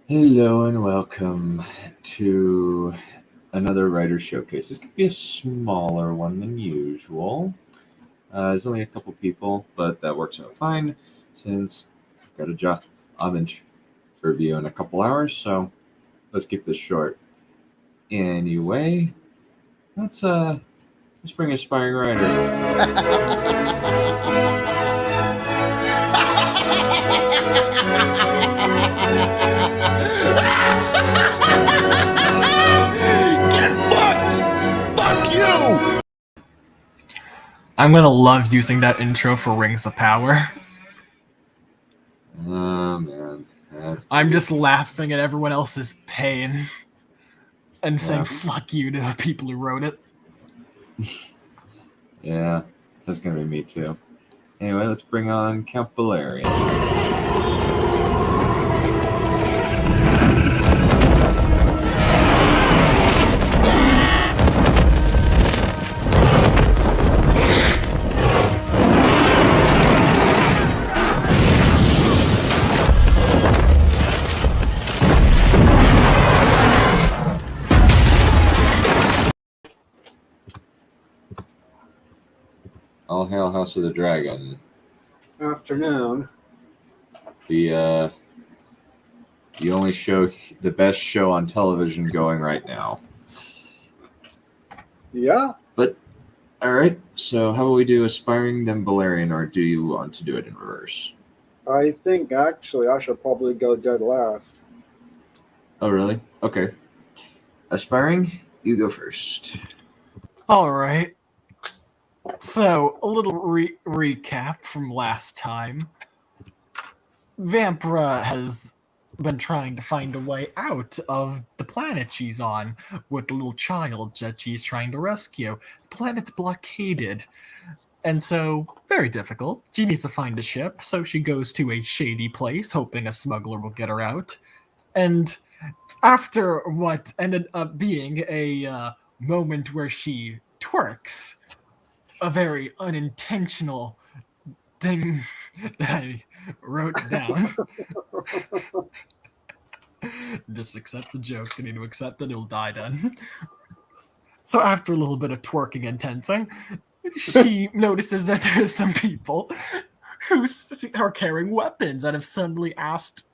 Hello and welcome to another writer showcase. This could be a smaller one than usual. There's only a couple people, but that works out fine since I've got a job interview in a couple hours, so let's keep this short. Anyway, let's bring a aspiring writer. Get fucked! Fuck you! I'm gonna love using that intro for Rings of Power. Oh man, I'm just laughing at everyone else's pain and saying Yeah. fuck you to the people who wrote it. Yeah, that's gonna be me too. Anyway, let's bring on Count Valerian. All hail House of the Dragon. Afternoon. The only show, the best show on television going right now. Yeah? All right, so how about we do Aspiring then Valerian, or do you want to do it in reverse? I think actually I should probably go dead last. Oh, really? Okay. Aspiring, you go first. Alright. So, a little recap from last time. Vampra has been trying to find a way out of the planet she's on with the little child that she's trying to rescue. The planet's blockaded, and so very difficult. She needs to find a ship, so she goes to a shady place, hoping a smuggler will get her out. And after what ended up being a moment where she twerks, a very unintentional thing that I wrote down. Just accept the joke. You need to accept it, it'll die then. So after a little bit of twerking and tensing, she notices that there's some people who are carrying weapons and have suddenly asked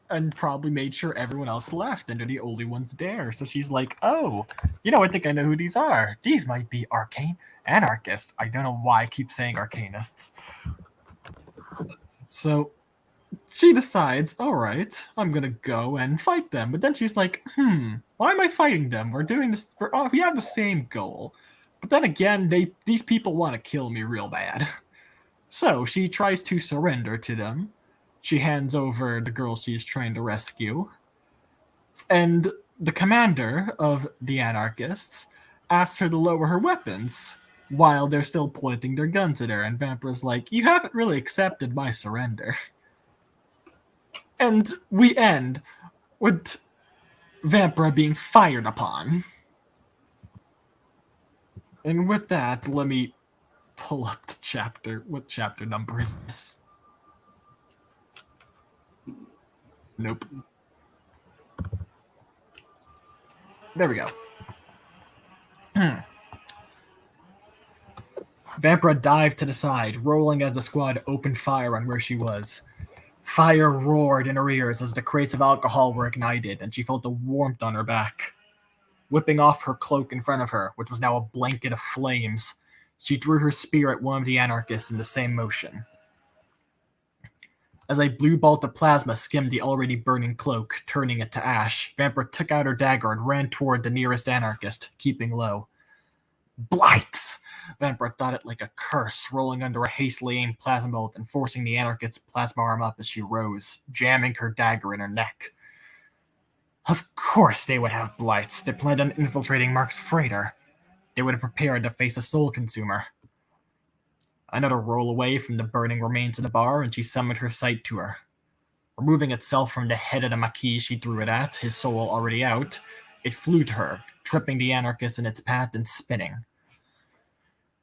and probably made sure everyone else left and they're the only ones there. So she's like, oh, I think I know who these are. These might be arcane anarchists. I don't know why I keep saying arcanists. So she decides, all right, I'm gonna go and fight them. But then she's like, why am I fighting them? We're doing this. We have the same goal. But then again, these people want to kill me real bad. So she tries to surrender to them. She hands over the girl she's trying to rescue. And the commander of the anarchists asks her to lower her weapons while they're still pointing their guns at her. And Vampra's like, you haven't really accepted my surrender. And we end with Vampra being fired upon. And with that, let me pull up the chapter. What chapter number is this? Nope. There we go. Vampra dived to the side, rolling as the squad opened fire on where she was. Fire roared in her ears as the crates of alcohol were ignited, and she felt the warmth on her back. Whipping off her cloak in front of her, which was now a blanket of flames, she drew her spear at one of the anarchists in the same motion. As a blue bolt of plasma skimmed the already burning cloak, turning it to ash, Vampra took out her dagger and ran toward the nearest anarchist, keeping low. Blights! Vampra thought it like a curse, rolling under a hastily aimed plasma bolt and forcing the anarchist's plasma arm up as she rose, jamming her dagger in her neck. Of course they would have blights. They planned on infiltrating Mark's freighter. They would have prepared to face a soul consumer. Another roll away from the burning remains of the bar, and she summoned her sight to her. Removing itself from the head of the Maquis she threw it at, his soul already out, it flew to her, tripping the anarchist in its path and spinning.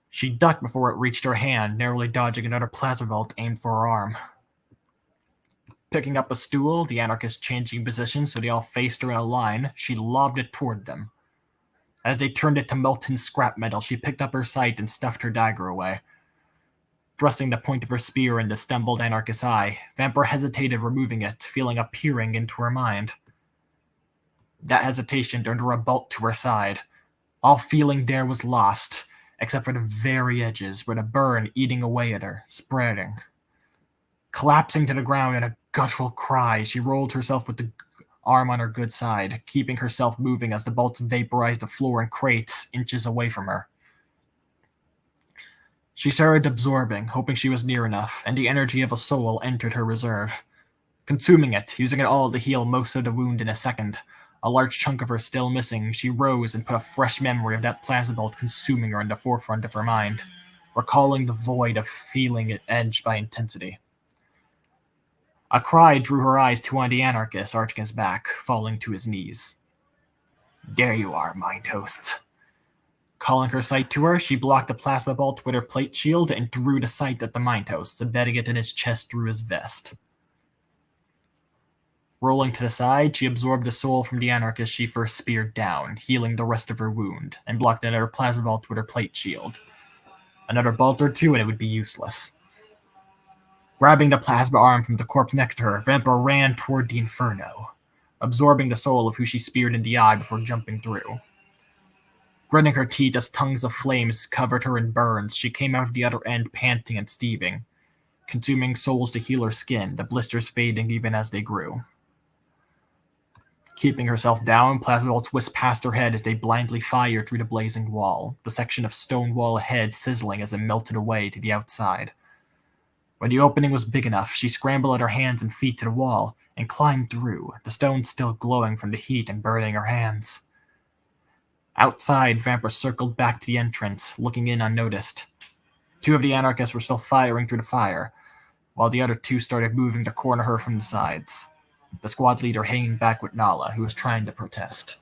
She ducked before it reached her hand, narrowly dodging another plasma bolt aimed for her arm. Picking up a stool, the anarchist changing position so they all faced her in a line, she lobbed it toward them. As they turned it to molten scrap metal, she picked up her sight and stuffed her dagger away. Thrusting the point of her spear into stumbled anarchist's eye, Vamper hesitated removing it, feeling a peering into her mind. That hesitation turned her a bolt to her side. All feeling there was lost, except for the very edges where the burn eating away at her, spreading. Collapsing to the ground in a guttural cry, she rolled herself with the arm on her good side, keeping herself moving as the bolts vaporized the floor and crates inches away from her. She started absorbing, hoping she was near enough, and the energy of a soul entered her reserve. Consuming it, using it all to heal most of the wound in a second, a large chunk of her still missing, she rose and put a fresh memory of that plasma bolt consuming her in the forefront of her mind, recalling the void of feeling it edged by intensity. A cry drew her eyes to one of the anarchists, arching his back, falling to his knees. "There you are, mind host." Calling her sight to her, she blocked the plasma bolt with her plate shield and drew the sight at the mind host, embedding it in his chest through his vest. Rolling to the side, she absorbed the soul from the anarchist she first speared down, healing the rest of her wound, and blocked another plasma bolt with her plate shield. Another bolt or two and it would be useless. Grabbing the plasma arm from the corpse next to her, Vamper ran toward the inferno, absorbing the soul of who she speared in the eye before jumping through. Gritting her teeth as tongues of flames covered her in burns, she came out of the other end panting and steaming, consuming souls to heal her skin, the blisters fading even as they grew. Keeping herself down, plasma bolts whisked past her head as they blindly fired through the blazing wall, the section of stone wall ahead sizzling as it melted away to the outside. When the opening was big enough, she scrambled her hands and feet to the wall and climbed through, the stones still glowing from the heat and burning her hands. Outside, Vamper circled back to the entrance, looking in unnoticed. Two of the anarchists were still firing through the fire, while the other two started moving to corner her from the sides. The squad leader hanging back with Nala, who was trying to protest.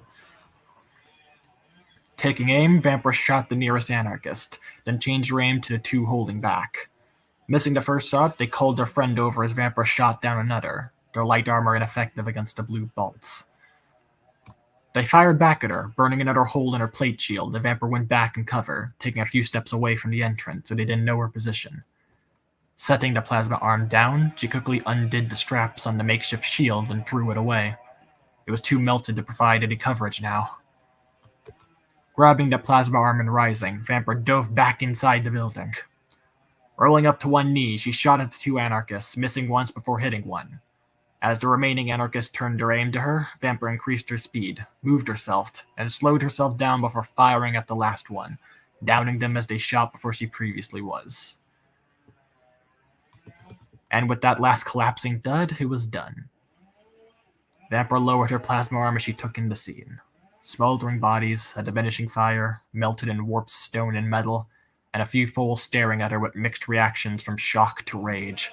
Taking aim, Vamper shot the nearest anarchist, then changed her aim to the two holding back. Missing the first shot, they called their friend over as Vamper shot down another, their light armor ineffective against the blue bolts. They fired back at her, burning another hole in her plate shield, and Vamper went back in cover, taking a few steps away from the entrance so they didn't know her position. Setting the plasma arm down, she quickly undid the straps on the makeshift shield and drew it away. It was too melted to provide any coverage now. Grabbing the plasma arm and rising, Vamper dove back inside the building. Rolling up to one knee, she shot at the two anarchists, missing once before hitting one. As the remaining anarchist turned their aim to her, Vamper increased her speed, moved herself, and slowed herself down before firing at the last one, downing them as they shot before she previously was. And with that last collapsing thud, it was done. Vamper lowered her plasma arm as she took in the scene. Smoldering bodies, a diminishing fire, melted in warped stone and metal, and a few fools staring at her with mixed reactions from shock to rage.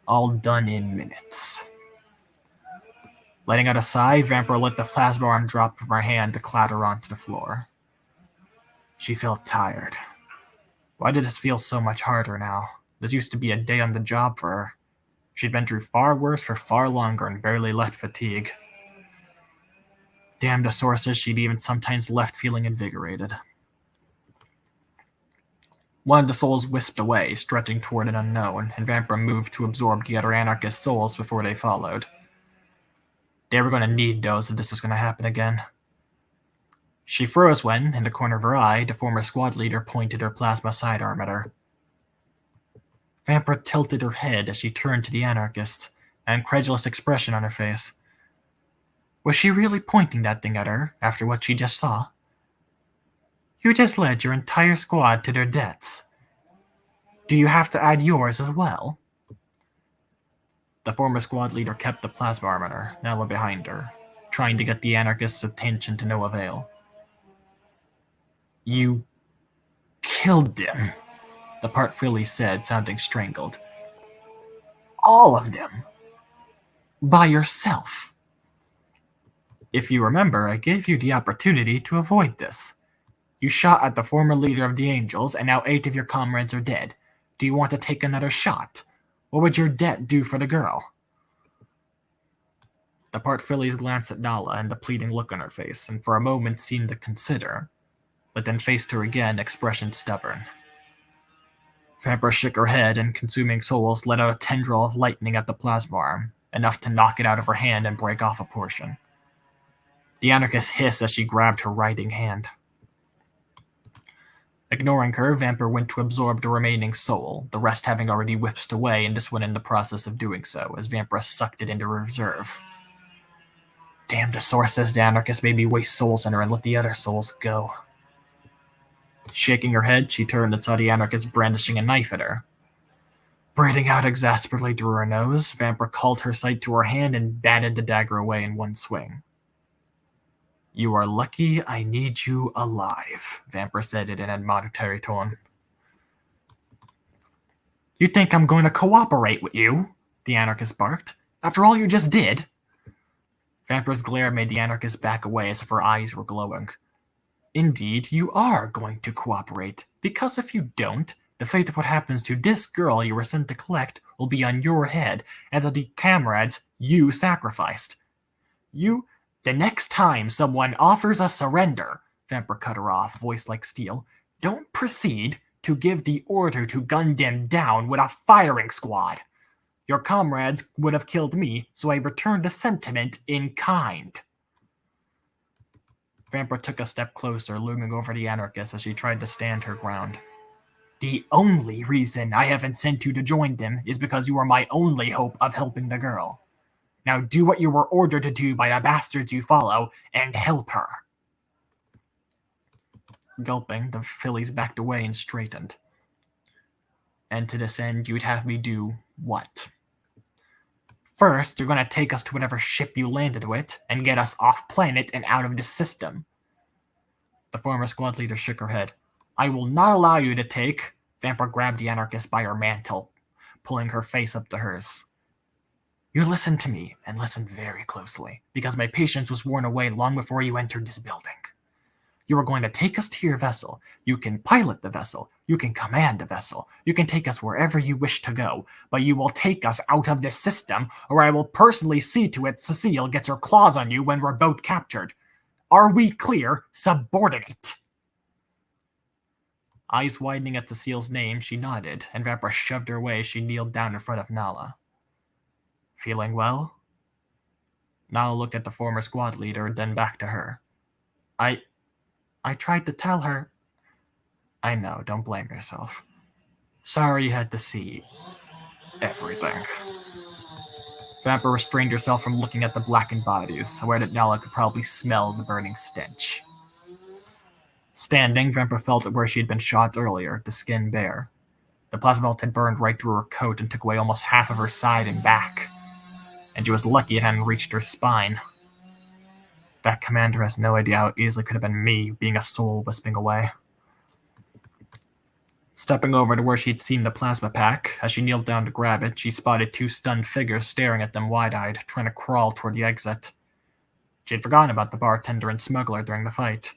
All done in minutes. Letting out a sigh, Vamper let the plasma arm drop from her hand to clatter onto the floor. She felt tired. Why did this feel so much harder now? This used to be a day on the job for her. She'd been through far worse for far longer and barely let fatigue. Damn the sources, she'd even sometimes left feeling invigorated. One of the souls whisked away, stretching toward an unknown, and Vamper moved to absorb the other anarchist souls before they followed. They were going to need those if this was going to happen again. She froze when, in the corner of her eye, the former squad leader pointed her plasma sidearm at her. Vamper tilted her head as she turned to the anarchist, an incredulous expression on her face. Was she really pointing that thing at her, after what she just saw? You just led your entire squad to their deaths. Do you have to add yours as well? The former squad leader kept the plasma arm on her, Nala behind her, trying to get the anarchist's attention to no avail. You killed them, the part Philly said, sounding strangled. All of them. By yourself. If you remember, I gave you the opportunity to avoid this. You shot at the former leader of the Angels, and now 8 of your comrades are dead. Do you want to take another shot? What would your debt do for the girl? The part Phillies glanced at Nala and the pleading look on her face, and for a moment seemed to consider, but then faced her again, expression stubborn. Vamper shook her head, and consuming souls let out a tendril of lightning at the plasma arm, enough to knock it out of her hand and break off a portion. The anarchist hissed as she grabbed her writhing hand. Ignoring her, Vamper went to absorb the remaining soul, the rest having already whisked away, and this one in the process of doing so, as Vamper sucked it into reserve. Damn, the source says the anarchist made me waste souls on her and let the other souls go. Shaking her head, she turned and saw the anarchist brandishing a knife at her. Breathing out exasperately through her nose, Vamper called her sight to her hand and batted the dagger away in one swing. You are lucky I need you alive, Vamper said in an admonitory tone. You think I'm going to cooperate with you? The anarchist barked. After all you just did? Vamper's glare made the anarchist back away as if her eyes were glowing. Indeed, you are going to cooperate, because if you don't, the fate of what happens to this girl you were sent to collect will be on your head, and the comrades you sacrificed. The next time someone offers a surrender, Vamper cut her off, voice like steel, don't proceed to give the order to gun them down with a firing squad. Your comrades would have killed me, so I returned the sentiment in kind. Vamper took a step closer, looming over the anarchist as she tried to stand her ground. The only reason I haven't sent you to join them is because you are my only hope of helping the girl. Now do what you were ordered to do by the bastards you follow, and help her. Gulping, the fillies backed away and straightened. And to this end, you'd have me do what? First, you're going to take us to whatever ship you landed with, and get us off-planet and out of this system. The former squad leader shook her head. I will not allow you to take... Vamper grabbed the anarchist by her mantle, pulling her face up to hers. You listen to me, and listen very closely, because my patience was worn away long before you entered this building. You are going to take us to your vessel. You can pilot the vessel. You can command the vessel. You can take us wherever you wish to go, but you will take us out of this system, or I will personally see to it Cecile gets her claws on you when we're both captured. Are we clear, subordinate? Eyes widening at Cecile's name, she nodded, and Vamper shoved her away as she kneeled down in front of Nala. Feeling well? Nala looked at the former squad leader, then back to her. I tried to tell her... I know, don't blame yourself. Sorry you had to see... everything. Vamper restrained herself from looking at the blackened bodies, aware that Nala could probably smell the burning stench. Standing, Vamper felt where she had been shot earlier, the skin bare. The plasma bolt had burned right through her coat and took away almost half of her side and back. And she was lucky it hadn't reached her spine. That commander has no idea how easily it could have been me, being a soul wisping away. Stepping over to where she'd seen the plasma pack, as she kneeled down to grab it, she spotted two stunned figures staring at them wide-eyed, trying to crawl toward the exit. She had forgotten about the bartender and smuggler during the fight.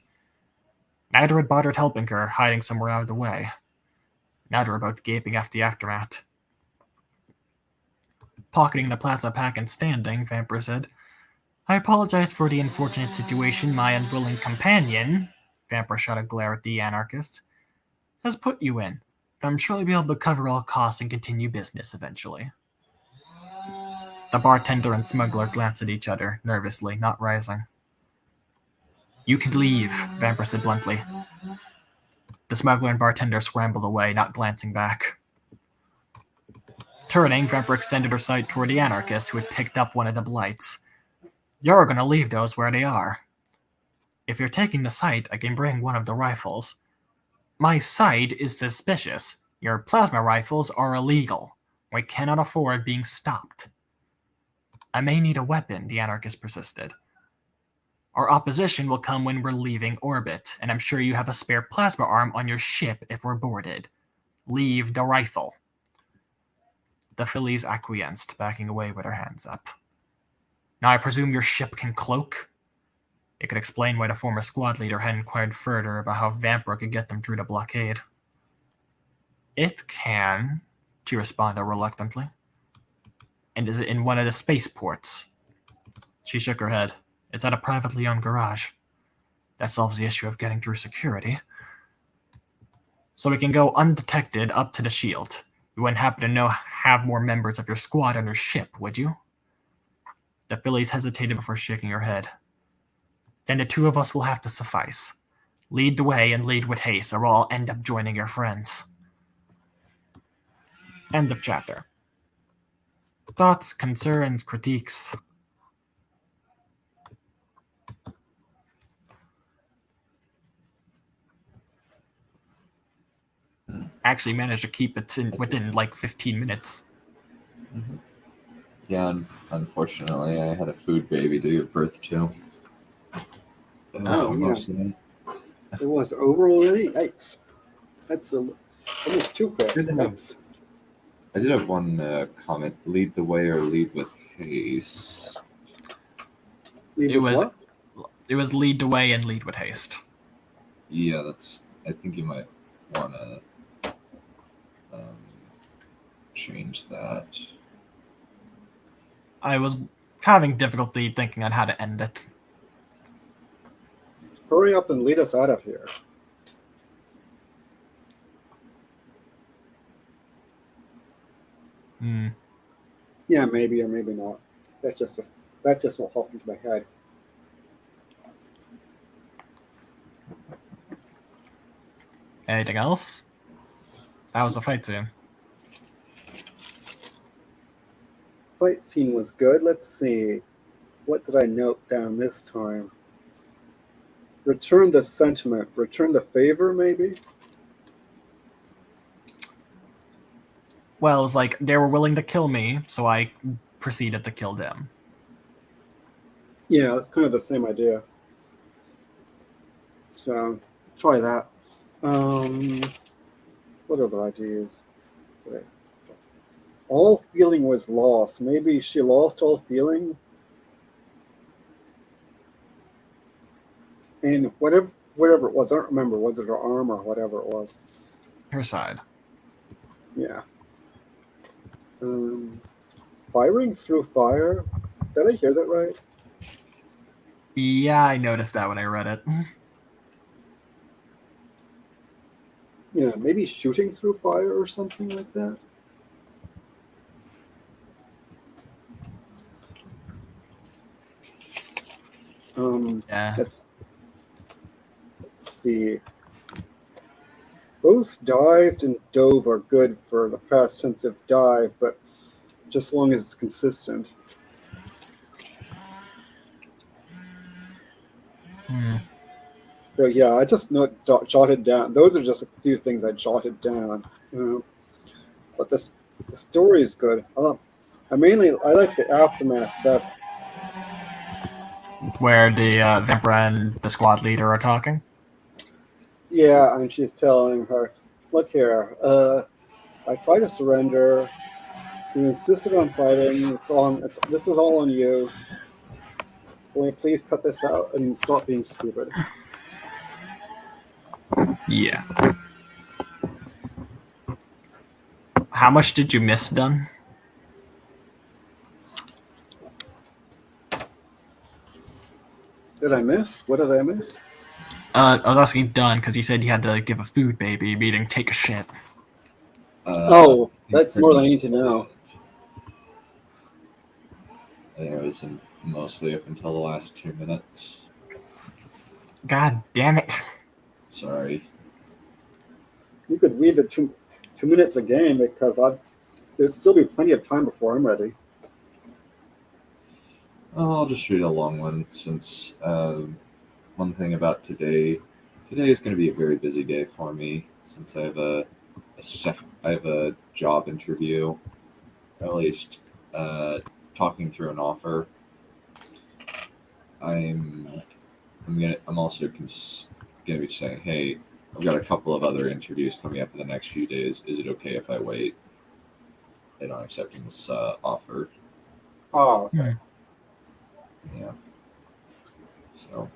Neither had bothered helping her, hiding somewhere out of the way. Now they're about gaping after the aftermath. Pocketing the plasma pack and standing, Vamper said, I apologize for the unfortunate situation my unwilling companion, Vamper shot a glare at the anarchist, has put you in. I'm sure you'll be able to cover all costs and continue business eventually. The bartender and smuggler glanced at each other, nervously, not rising. You can leave, Vamper said bluntly. The smuggler and bartender scrambled away, not glancing back. Turning, Vamper extended her sight toward the anarchist, who had picked up one of the blights. You're going to leave those where they are. If you're taking the sight, I can bring one of the rifles. My sight is suspicious. Your plasma rifles are illegal. We cannot afford being stopped. I may need a weapon, the anarchist persisted. Our opposition will come when we're leaving orbit, and I'm sure you have a spare plasma arm on your ship if we're boarded. Leave the rifle. The fillies acquiesced, backing away with her hands up. Now I presume your ship can cloak? It could explain why the former squad leader had inquired further about how Vamper could get them through the blockade. It can, she responded reluctantly. And is it in one of the spaceports? She shook her head. It's at a privately owned garage. That solves the issue of getting through security. So we can go undetected up to the shield. You wouldn't happen to have more members of your squad on your ship, would you? The fillies hesitated before shaking her head. Then the two of us will have to suffice. Lead the way and lead with haste, or I'll end up joining your friends. End of chapter. Thoughts, concerns, critiques? Actually managed to keep it within like 15 minutes. Mm-hmm. Yeah, unfortunately, I had a food baby to give birth to. Oh, most yeah. of it. It was over already? Yikes. That's almost too quick. Thanks. I did have one comment. Lead the way or lead with haste. Lead with what? It was lead the way and lead with haste. Yeah, I think you might want to change that. I was having difficulty thinking on how to end it. Hurry up and lead us out of here. Yeah, maybe or maybe not. That just what popped into my head. Anything else? That was a fight scene. Fight scene was good. Let's see. What did I note down this time? Return the sentiment. Return the favor, maybe? Well, it was like they were willing to kill me, so I proceeded to kill them. Yeah, it's kind of the same idea. So, try that. What other ideas? All feeling was lost. Maybe she lost all feeling. And whatever it was, I don't remember. Was it her arm or whatever it was? Her side. Yeah. Firing through fire. Did I hear that right? Yeah, I noticed that when I read it. Yeah, maybe shooting through fire or something like that. Yeah. Let's see. Both dived and dove are good for the past tense of dive, but just as long as it's consistent. So yeah, I just jotted down. Those are just a few things I jotted down. But the story is good. I like the aftermath best. Where the Vempra and the squad leader are talking? Yeah, and she's telling her, look here, I tried to surrender. You insisted on fighting. This is all on you. Will you please cut this out and stop being stupid? Yeah. How much did you miss done? Did I miss? What did I miss? I was asking done because he said he had to give a food baby, meaning take a shit. That's more than I need to know. It was mostly up until the last 2 minutes. God damn it. Sorry. You could read the 2 minutes again because there'd still be plenty of time before I'm ready. Well, I'll just read a long one since one thing about today is going to be a very busy day for me since I have a job interview, or at least talking through an offer. I'm also gonna be saying, hey, I've got a couple of other interviews coming up in the next few days. Is it okay if I wait on accepting this offer? Oh, okay. Yeah. So.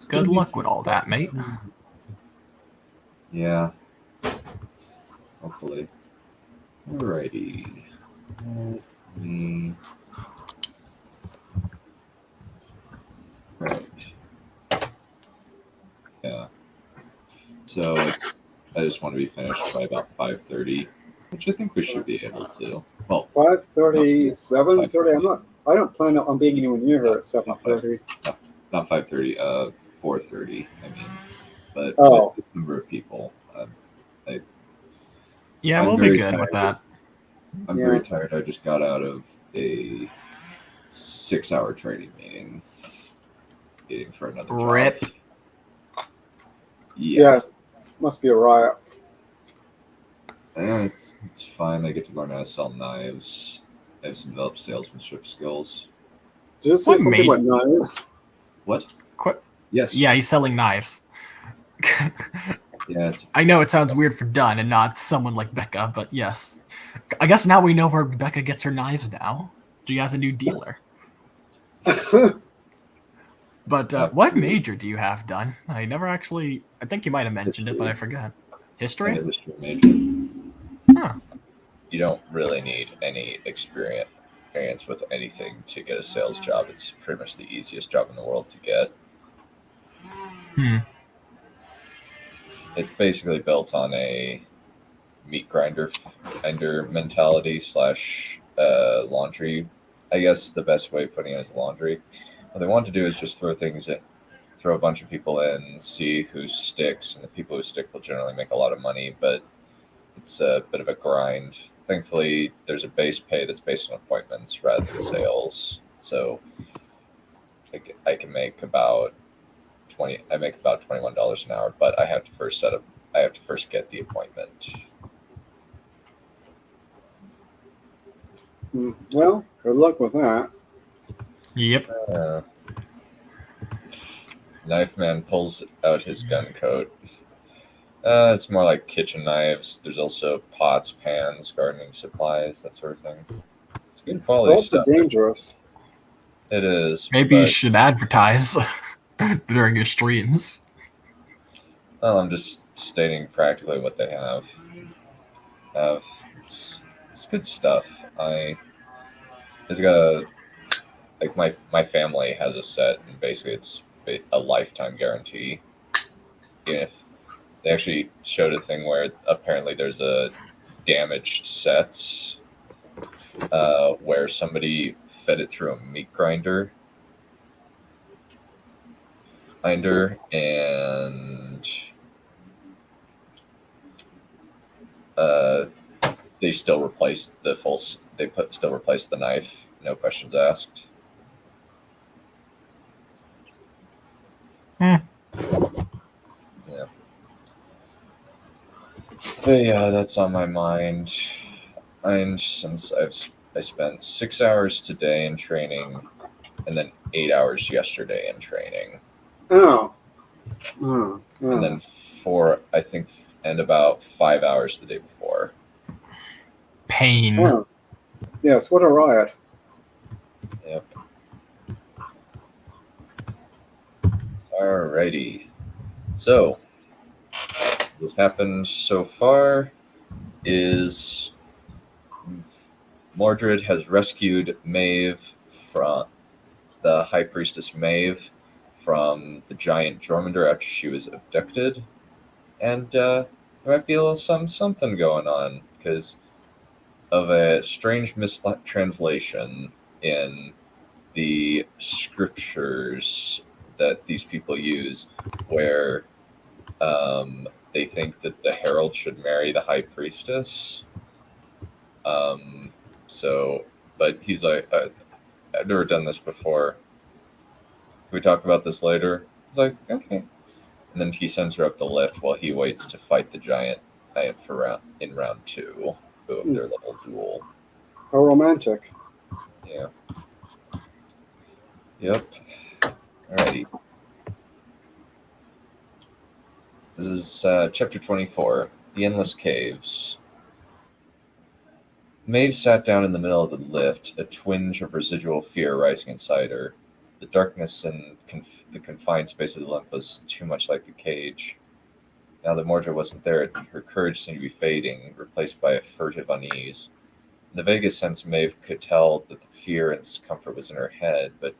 Good luck with all that, mate. Yeah. Hopefully. Alrighty. Let me So I just want to be finished by about 5:30, which I think we should be able to. Well, 5:30, No, 7:30. I don't plan on being anywhere near her No, at 7:30. not 5:30, 4:30. I mean, but Oh. with this number of people, Yeah, I'm we'll be very good with tired. that. I'm very tired. I just got out of a 6-hour training meeting for another Rip. job. Yes. Must be a riot. It's fine. I get to learn how to sell knives. I have some developed salesmanship skills. Did you say What something made- about knives? What? Qu- Yes. Yeah, he's selling knives. Yeah, it's I know it sounds weird for Dunn and not someone like Becca, but yes. I guess now we know where Becca gets her knives now. She has a new dealer. But what major do you have, Dunn? I never actually... I think you might have mentioned it, but I forgot. a History? history major. Huh. You don't really need any experience with anything to get a sales job. It's pretty much the easiest job in the world to get. It's basically built on a meat grinder mentality / laundry. I guess the best way of putting it is laundry. What they want to do is just throw a bunch of people in, see who sticks, and the people who stick will generally make a lot of money, but it's a bit of a grind. Thankfully, there's a base pay that's based on appointments rather than sales, so I can make about $21 an hour, but I have to first get the appointment. Well, good luck with that. Yep. Knife man pulls out his gun coat. It's more like kitchen knives. There's also pots, pans, gardening supplies, that sort of thing. It's good quality Also stuff. dangerous. It is. Maybe you but, should advertise during your streams. well, I'm just stating practically what they have. It's good stuff. It's got my family has a set, and basically it's a lifetime guarantee. If they actually showed a thing where apparently there's a damaged set where somebody fed it through a meat grinder, and they still replaced still replaced the knife, no questions asked. Yeah. But yeah, that's on my mind. And since I spent 6 hours today in training, and then 8 hours yesterday in training, and then and about 5 hours the day before. Pain. Oh. Yes, what a riot. Yep. Alrighty. So, what's happened so far is Mordred has rescued Maeve from the High Priestess Maeve from the giant Jormungandr after she was abducted, and there might be a little something going on because of a strange mistranslation in the scriptures that these people use, where they think that the herald should marry the high priestess. But he's like, I've never done this before. Can we talk about this later? He's like, okay. And then he sends her up the lift while he waits to fight the giant in round 2 of their little duel. How romantic. Yeah. Yep. Alrighty. This is chapter 24, The Endless Caves. Maeve sat down in the middle of the lift, a twinge of residual fear rising inside her. The darkness and the confined space of the lift was too much like the cage. Now that Mordred wasn't there, her courage seemed to be fading, replaced by a furtive unease. In the vaguest sense, Maeve could tell that the fear and discomfort was in her head, but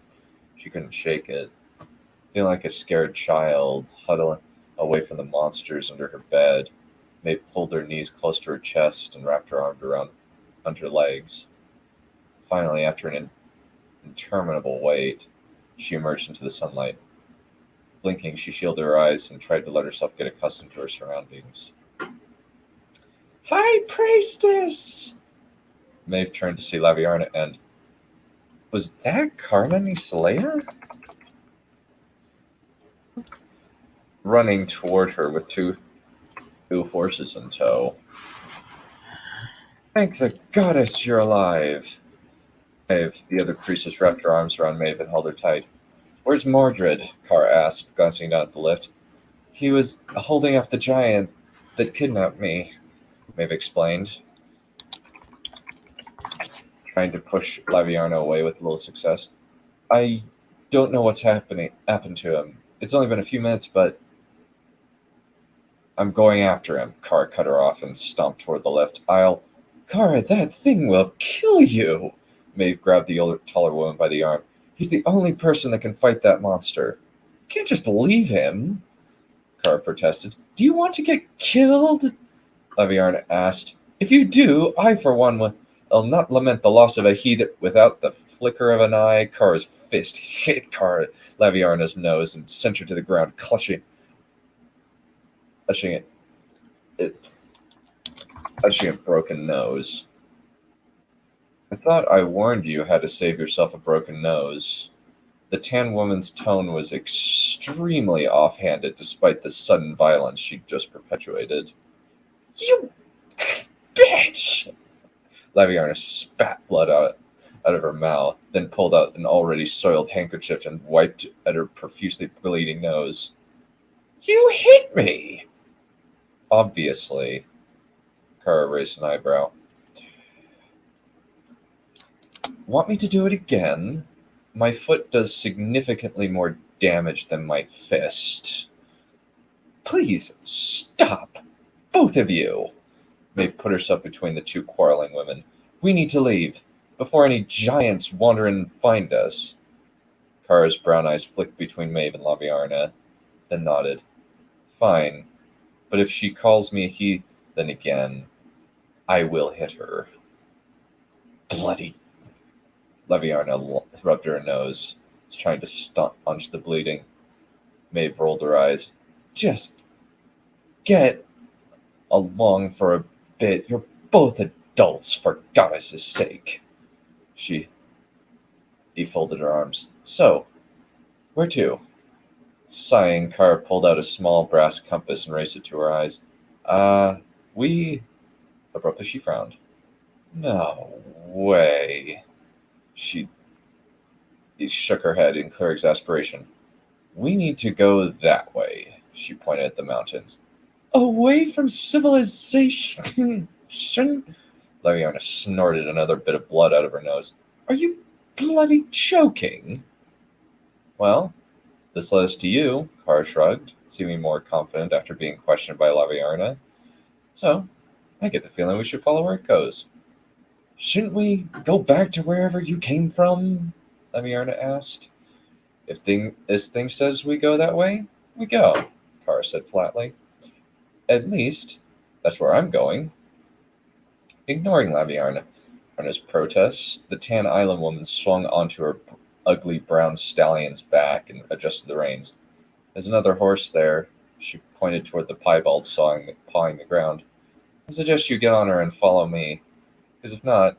she couldn't shake it. Feeling like a scared child, away from the monsters under her bed. Maeve pulled her knees close to her chest and wrapped her arms around under her legs. Finally, after an interminable wait, she emerged into the sunlight. Blinking, she shielded her eyes and tried to let herself get accustomed to her surroundings. High Priestess! Maeve turned to see Laviarna and... Was that Karma Nisalea? Running toward her with two forces in tow. Thank the goddess you're alive! Maeve, the other priestess, wrapped her arms around Maeve and held her tight. Where's Mordred? Kara asked, glancing down at the lift. He was holding off the giant that kidnapped me, Maeve explained, trying to push Laviarna away with little success. I don't know what's happened to him. It's only been a few minutes, but I'm going after him. Kara cut her off and stomped toward the lift. Kara, that thing will kill you! Maeve grabbed the older, taller woman by the arm. He's the only person that can fight that monster. You can't just leave him, Kara protested. Do you want to get killed? Laviarna asked. If you do, I, for one, will not lament the loss of a heat without the flicker of an eye. Kara's fist hit Laviarna's nose and sent her to the ground, clutching a broken nose. I thought I warned you how to save yourself a broken nose. The tan woman's tone was extremely offhanded despite the sudden violence she'd just perpetuated. You bitch! Laviarna spat blood out of her mouth, then pulled out an already soiled handkerchief and wiped at her profusely bleeding nose. You hit me! Obviously. Kara raised an eyebrow. Want me to do it again? My foot does significantly more damage than my fist. Please, stop! Both of you! Maeve put herself between the two quarreling women. We need to leave, before any giants wander in and find us. Kara's brown eyes flicked between Maeve and Laviarna, then nodded. Fine, but if she calls me he, then again, I will hit her. Bloody. Laviarna rubbed her nose, trying to staunch the bleeding. Maeve rolled her eyes. Just get along for a bit. You're both adults, for goddess' sake. He folded her arms. So, where to? Sighing, Kara pulled out a small brass compass and raised it to her eyes. Abruptly she frowned. No way. She shook her head in clear exasperation. We need to go that way. She pointed at the mountains. Away from civilization. Laviarna snorted another bit of blood out of her nose. Are you bloody joking? Well, this led us to you, Kara shrugged, seeming more confident after being questioned by Laviarna. So, I get the feeling we should follow where it goes. Shouldn't we go back to wherever you came from? Laviarna asked. If this thing says we go that way, we go, Kara said flatly. At least, that's where I'm going. Ignoring Laviarna's protests, the tan island woman swung onto her ugly brown stallion's back and adjusted the reins. There's another horse there. She pointed toward the piebald pawing the ground. I suggest you get on her and follow me. Because if not,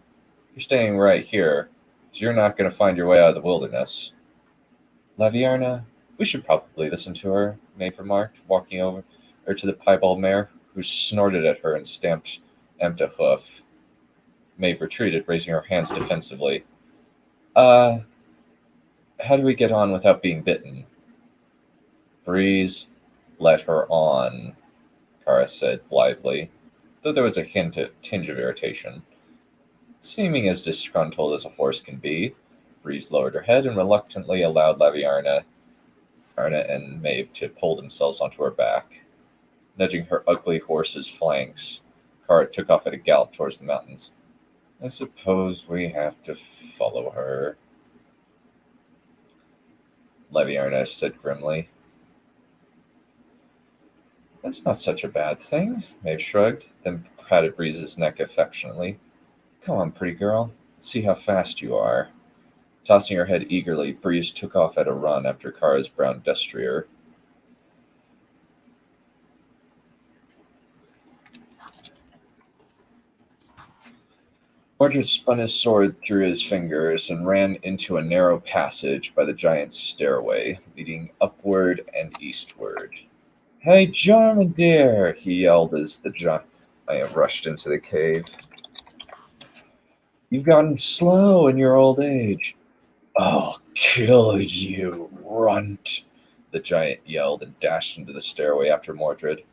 you're staying right here, because you're not going to find your way out of the wilderness. Laviarna, we should probably listen to her, Maeve remarked, walking over to the piebald mare, who snorted at her and stamped a hoof. Maeve retreated, raising her hands defensively. How do we get on without being bitten? Breeze, let her on, Kara said blithely, though there was a tinge of irritation. Seeming as disgruntled as a horse can be, Breeze lowered her head and reluctantly allowed Laviarna and Maeve to pull themselves onto her back. Nudging her ugly horse's flanks, Kara took off at a gallop towards the mountains. I suppose we have to follow her, Laviarna said grimly. That's not such a bad thing, Maeve shrugged, then patted Breeze's neck affectionately. Come on, pretty girl. Let's see how fast you are. Tossing her head eagerly, Breeze took off at a run after Kara's brown destrier. Mordred spun his sword through his fingers and ran into a narrow passage by the giant's stairway, leading upward and eastward. Hey, Jormundir! He yelled as the giant rushed into the cave. You've gotten slow in your old age. I'll kill you, runt! The giant yelled and dashed into the stairway after Mordred.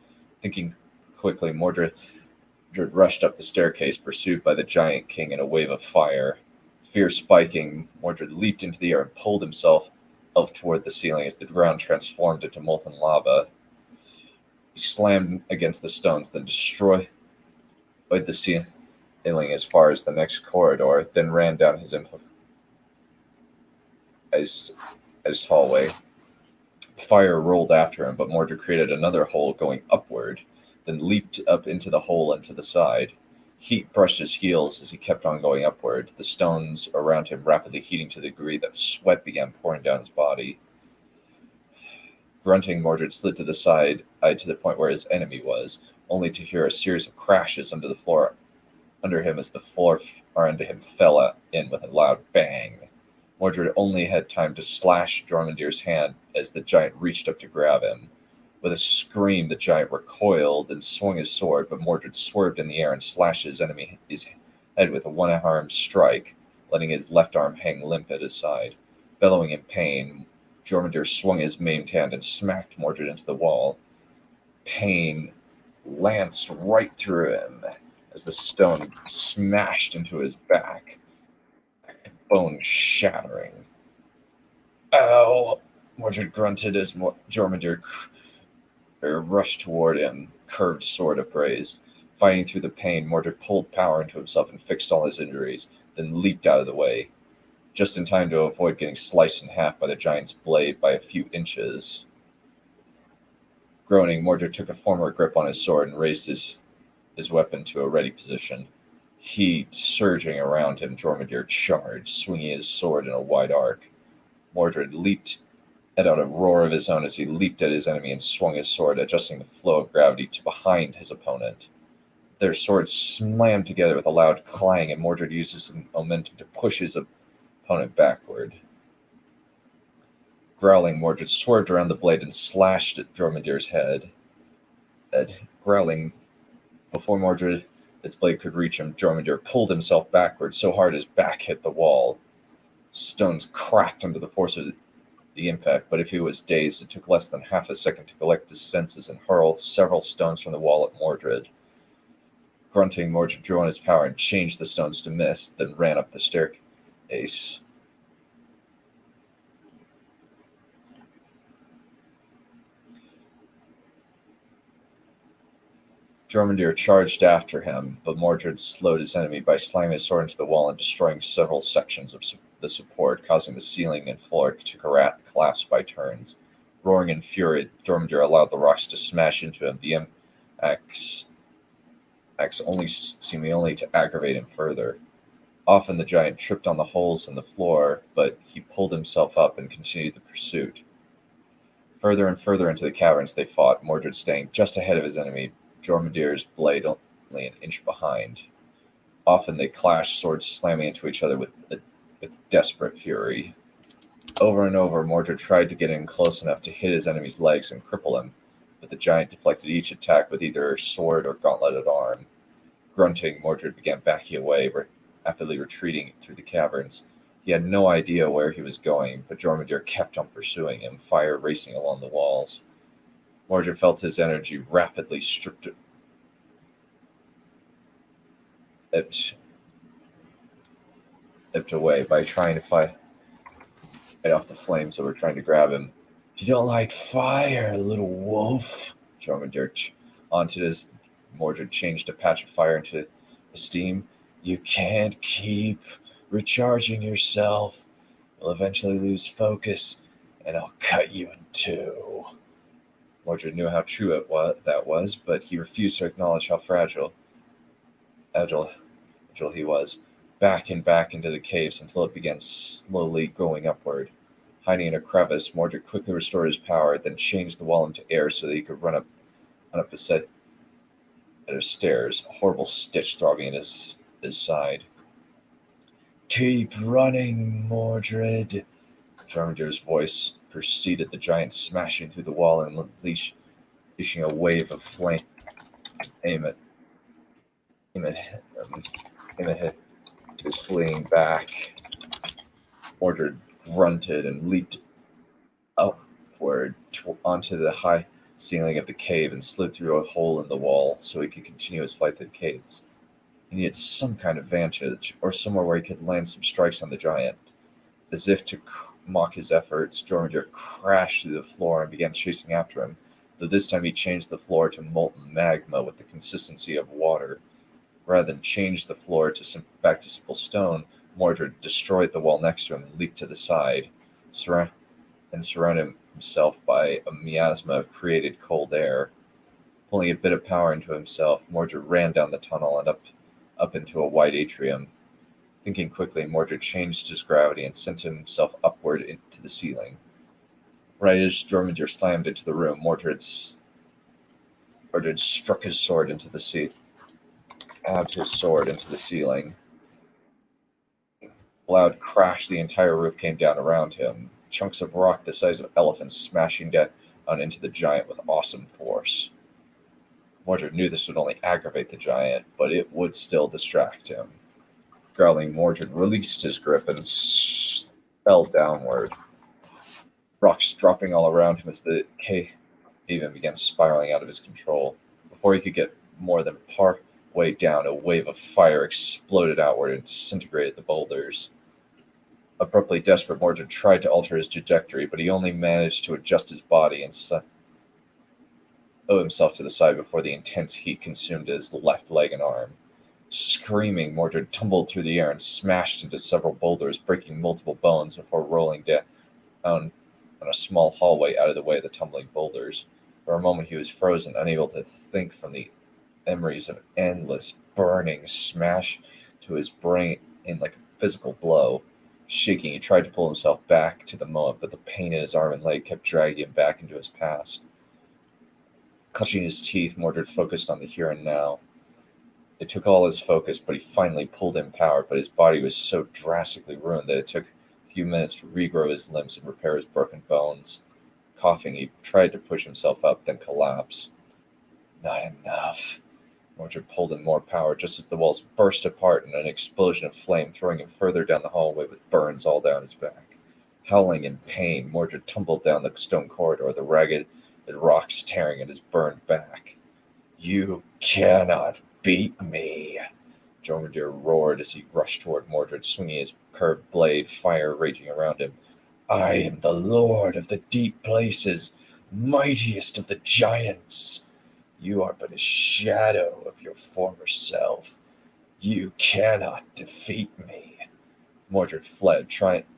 Thinking quickly, Mordred rushed up the staircase, pursued by the giant king in a wave of fire. Fear spiking, Mordred leaped into the air and pulled himself up toward the ceiling as the ground transformed into molten lava. He slammed against the stones, then destroyed the ceiling as far as the next corridor, then ran down his hallway. Fire rolled after him, but Mordred created another hole going upward, then leaped up into the hole and to the side. Heat brushed his heels as he kept on going upward, the stones around him rapidly heating to the degree that sweat began pouring down his body. Grunting, Mordred slid to the side to the point where his enemy was, only to hear a series of crashes under the floor under him as the floor under him fell in with a loud bang. Mordred only had time to slash Jormundir's hand as the giant reached up to grab him. With a scream, the giant recoiled and swung his sword, but Mordred swerved in the air and slashed his head with a one-arm strike, letting his left arm hang limp at his side. Bellowing in pain, Jormundir swung his maimed hand and smacked Mordred into the wall. Pain lanced right through him as the stone smashed into his back, bone shattering. Ow! Mordred grunted as Jormundir rushed toward him, curved sword upraised. Fighting through the pain, Mordred pulled power into himself and fixed all his injuries, then leaped out of the way, just in time to avoid getting sliced in half by the giant's blade by a few inches. Groaning, Mordred took a firmer grip on his sword and raised his weapon to a ready position. Heat surging around him, Jormundir charged, swinging his sword in a wide arc. Mordred let out a roar of his own as he leaped at his enemy and swung his sword, adjusting the flow of gravity to behind his opponent. Their swords slammed together with a loud clang, and Mordred uses the momentum to push his opponent backward. Growling, Mordred swerved around the blade and slashed at Jormundir's head. Growling, before its blade could reach him, Jormundir pulled himself backward so hard his back hit the wall. Stones cracked under the force of the impact, but if he was dazed, it took less than half a second to collect his senses and hurl several stones from the wall at Mordred. Grunting, Mordred drew on his power and changed the stones to mist, then ran up the staircase. Jormundir charged after him, but Mordred slowed his enemy by slamming his sword into the wall and destroying several sections of the support, causing the ceiling and floor to collapse by turns. Roaring in fury, Jormundir allowed the rocks to smash into him, the axe seeming only to aggravate him further. Often the giant tripped on the holes in the floor, but he pulled himself up and continued the pursuit. Further and further into the caverns they fought, Mordred staying just ahead of his enemy, Jormundir's blade only an inch behind. Often they clashed, swords slamming into each other with desperate fury. Over and over, Mordred tried to get in close enough to hit his enemy's legs and cripple him, but the giant deflected each attack with either sword or gauntleted arm. Grunting, Mordred began backing away, rapidly retreating through the caverns. He had no idea where he was going, but Jormundir kept on pursuing him, fire racing along the walls. Mordred felt his energy rapidly stripped away by trying to fight off the flames that were trying to grab him. You don't like fire, little wolf, Jormundir taunted as Mordred changed a patch of fire into steam. You can't keep recharging yourself. You'll eventually lose focus, and I'll cut you in two. Mordred knew how true that was, but he refused to acknowledge how agile he was. Back and back into the caves until it began slowly going upward. Hiding in a crevice, Mordred quickly restored his power, then changed the wall into air so that he could run up a set of stairs, a horrible stitch throbbing in his side. "Keep running, Mordred," Jormungandr's voice preceded the giant smashing through the wall and unleashing a wave of flame. Aim it. He was fleeing back. Mordred grunted and leaped upward onto the high ceiling of the cave and slid through a hole in the wall so he could continue his flight through the caves. He needed some kind of vantage, or somewhere where he could land some strikes on the giant. As if to mock his efforts, Jormungandr crashed through the floor and began chasing after him, though this time he changed the floor to molten magma with the consistency of water. Rather than change the floor back to simple stone, Mordred destroyed the wall next to him and leaped to the side, surrounded himself by a miasma of created cold air. Pulling a bit of power into himself, Mordred ran down the tunnel and up into a wide atrium. Thinking quickly, Mordred changed his gravity and sent himself upward into the ceiling. Right as Jormungandr slammed into the room, Mordred struck his sword into the sea. Stabbed his sword into the ceiling. A loud crash, the entire roof came down around him. Chunks of rock the size of elephants smashing down into the giant with awesome force. Mordred knew this would only aggravate the giant, but it would still distract him. Growling, Mordred released his grip and fell downward. Rocks dropping all around him as the cave even began spiraling out of his control. Before he could get more than way down, a wave of fire exploded outward and disintegrated the boulders. Abruptly desperate, Mordred tried to alter his trajectory, but he only managed to adjust his body and throw himself to the side before the intense heat consumed his left leg and arm. Screaming, Mordred tumbled through the air and smashed into several boulders, breaking multiple bones before rolling down on a small hallway out of the way of the tumbling boulders. For a moment he was frozen, unable to think from the memories of endless burning smash to his brain in like a physical blow. Shaking, he tried to pull himself back to the moment, but the pain in his arm and leg kept dragging him back into his past. Clutching his teeth, Mordred focused on the here and now. It took all his focus, but he finally pulled in power, but his body was so drastically ruined that it took a few minutes to regrow his limbs and repair his broken bones. Coughing, he tried to push himself up, then collapsed. Not enough. Mordred pulled in more power just as the walls burst apart in an explosion of flame, throwing him further down the hallway with burns all down his back. Howling in pain, Mordred tumbled down the stone corridor, the ragged rocks tearing at his burned back. "You cannot beat me," Jormungandr roared as he rushed toward Mordred, swinging his curved blade, fire raging around him. "I am the Lord of the Deep Places, mightiest of the giants. You are but a shadow of your former self. You cannot defeat me." Mordred fled,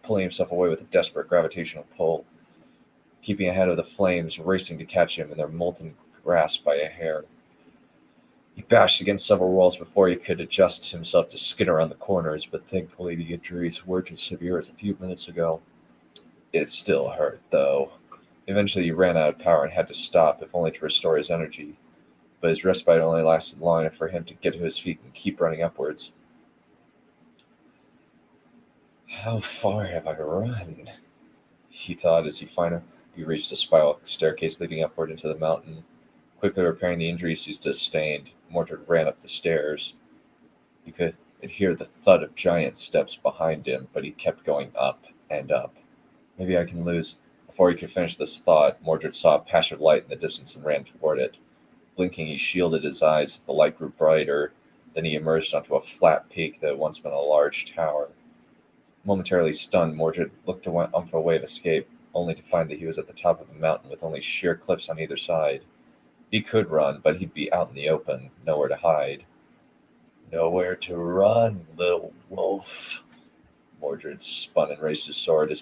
pulling himself away with a desperate gravitational pull, keeping ahead of the flames racing to catch him in their molten grasp by a hair. He bashed against several walls before he could adjust himself to skid around the corners, but thankfully the injuries weren't as severe as a few minutes ago. It still hurt, though. Eventually he ran out of power and had to stop, if only to restore his energy. But his respite only lasted long enough for him to get to his feet and keep running upwards. "How far have I run?" he thought as he finally reached a spiral staircase leading upward into the mountain. Quickly repairing the injuries he sustained, Mordred ran up the stairs. He could hear the thud of giant steps behind him, but he kept going up and up. "Maybe I can lose." Before he could finish this thought, Mordred saw a patch of light in the distance and ran toward it. Blinking, he shielded his eyes as the light grew brighter. Then he emerged onto a flat peak that had once been a large tower. Momentarily stunned, Mordred looked for a way of escape, only to find that he was at the top of a mountain with only sheer cliffs on either side. He could run, but he'd be out in the open, nowhere to hide. "Nowhere to run, little wolf." Mordred spun and raised his sword as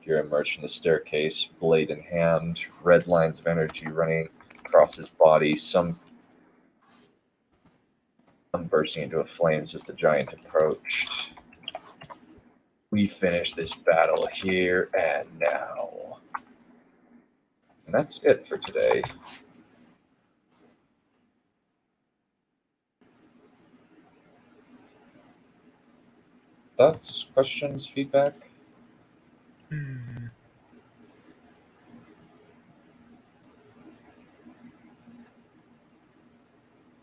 You emerge from the staircase, blade in hand, red lines of energy running across his body, some bursting into flames as the giant approached. We finish this battle here and now. And that's it for today. Thoughts, questions, feedback?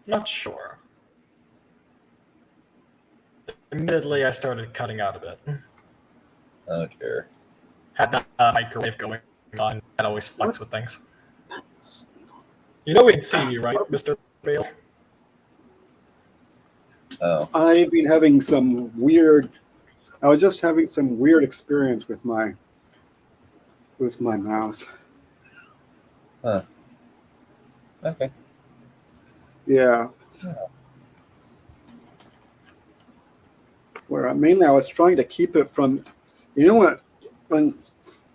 Not sure. Admittedly, I started cutting out a bit. Oh dear. Had that microwave going on. That always fucks What? with things. That's You know we can see you, right, Mr. Bale? Oh. I've been having some weird. I was just having some weird experience with my mouse. Huh. Okay. Yeah. Yeah. Where mainly I was trying to keep it from, you know what, when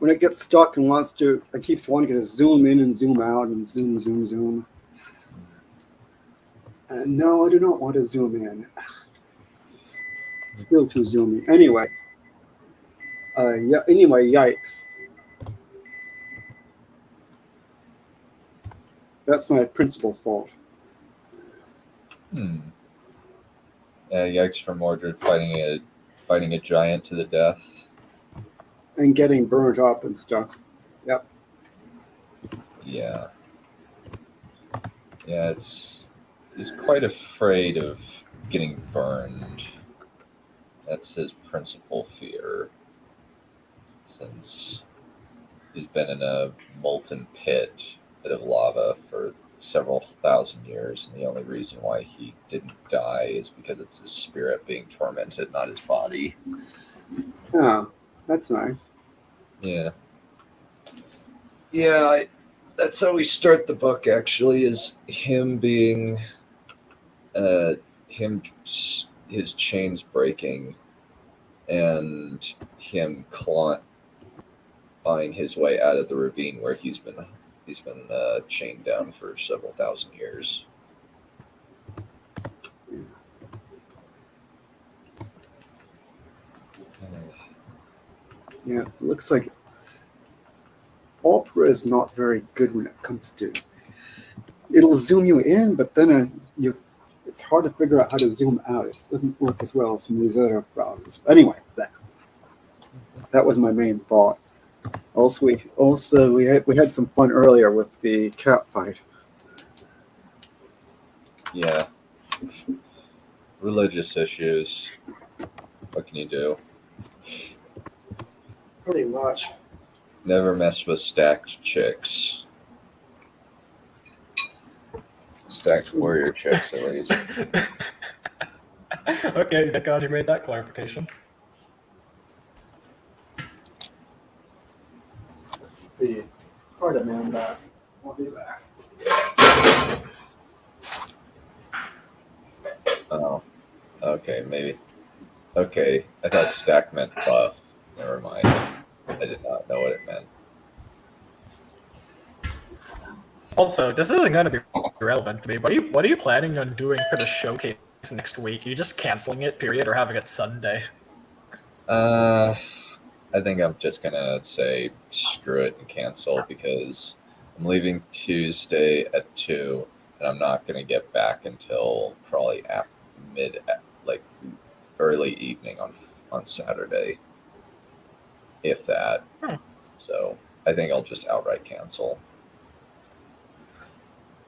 it gets stuck and wants to, it keeps wanting to zoom in and zoom out and zoom. And no, I do not want to zoom in. It's still too zoomy. Anyway. Yeah. Anyway, yikes. That's my principal fault. Yikes for Mordred fighting a giant to the death. And getting burnt up and stuff. Yep. Yeah. Yeah, he's quite afraid of getting burned. That's his principal fear. Since he's been in a molten pit of lava for several thousand years, and the only reason why he didn't die is because it's his spirit being tormented, not his body. Oh, that's nice. Yeah. Yeah, that's how we start the book, actually, is him being his chains breaking and him clawing his way out of the ravine where he's been chained down for several thousand years. Yeah, it looks like opera is not very good when it comes to. It'll zoom you in, but then it's hard to figure out how to zoom out. It doesn't work as well as some of these other browsers. Anyway, that was my main thought. Also, we had some fun earlier with the cat fight. Yeah. Religious issues. What can you do? Pretty much. Never mess with stacked chicks. Stacked warrior chicks, at least. Okay, thank God you made that clarification. Let's see. Pardon me on that. I'll be back. Oh. Okay, maybe. Okay, I thought stack meant buff. Never mind. I did not know what it meant. Also, this isn't going to be relevant to me. What are you planning on doing for the showcase next week? Are you just canceling it, period, or having it Sunday? I think I'm just gonna say screw it and cancel because I'm leaving Tuesday at 2, and I'm not gonna get back until probably early evening on Saturday, if that. So I think I'll just outright cancel.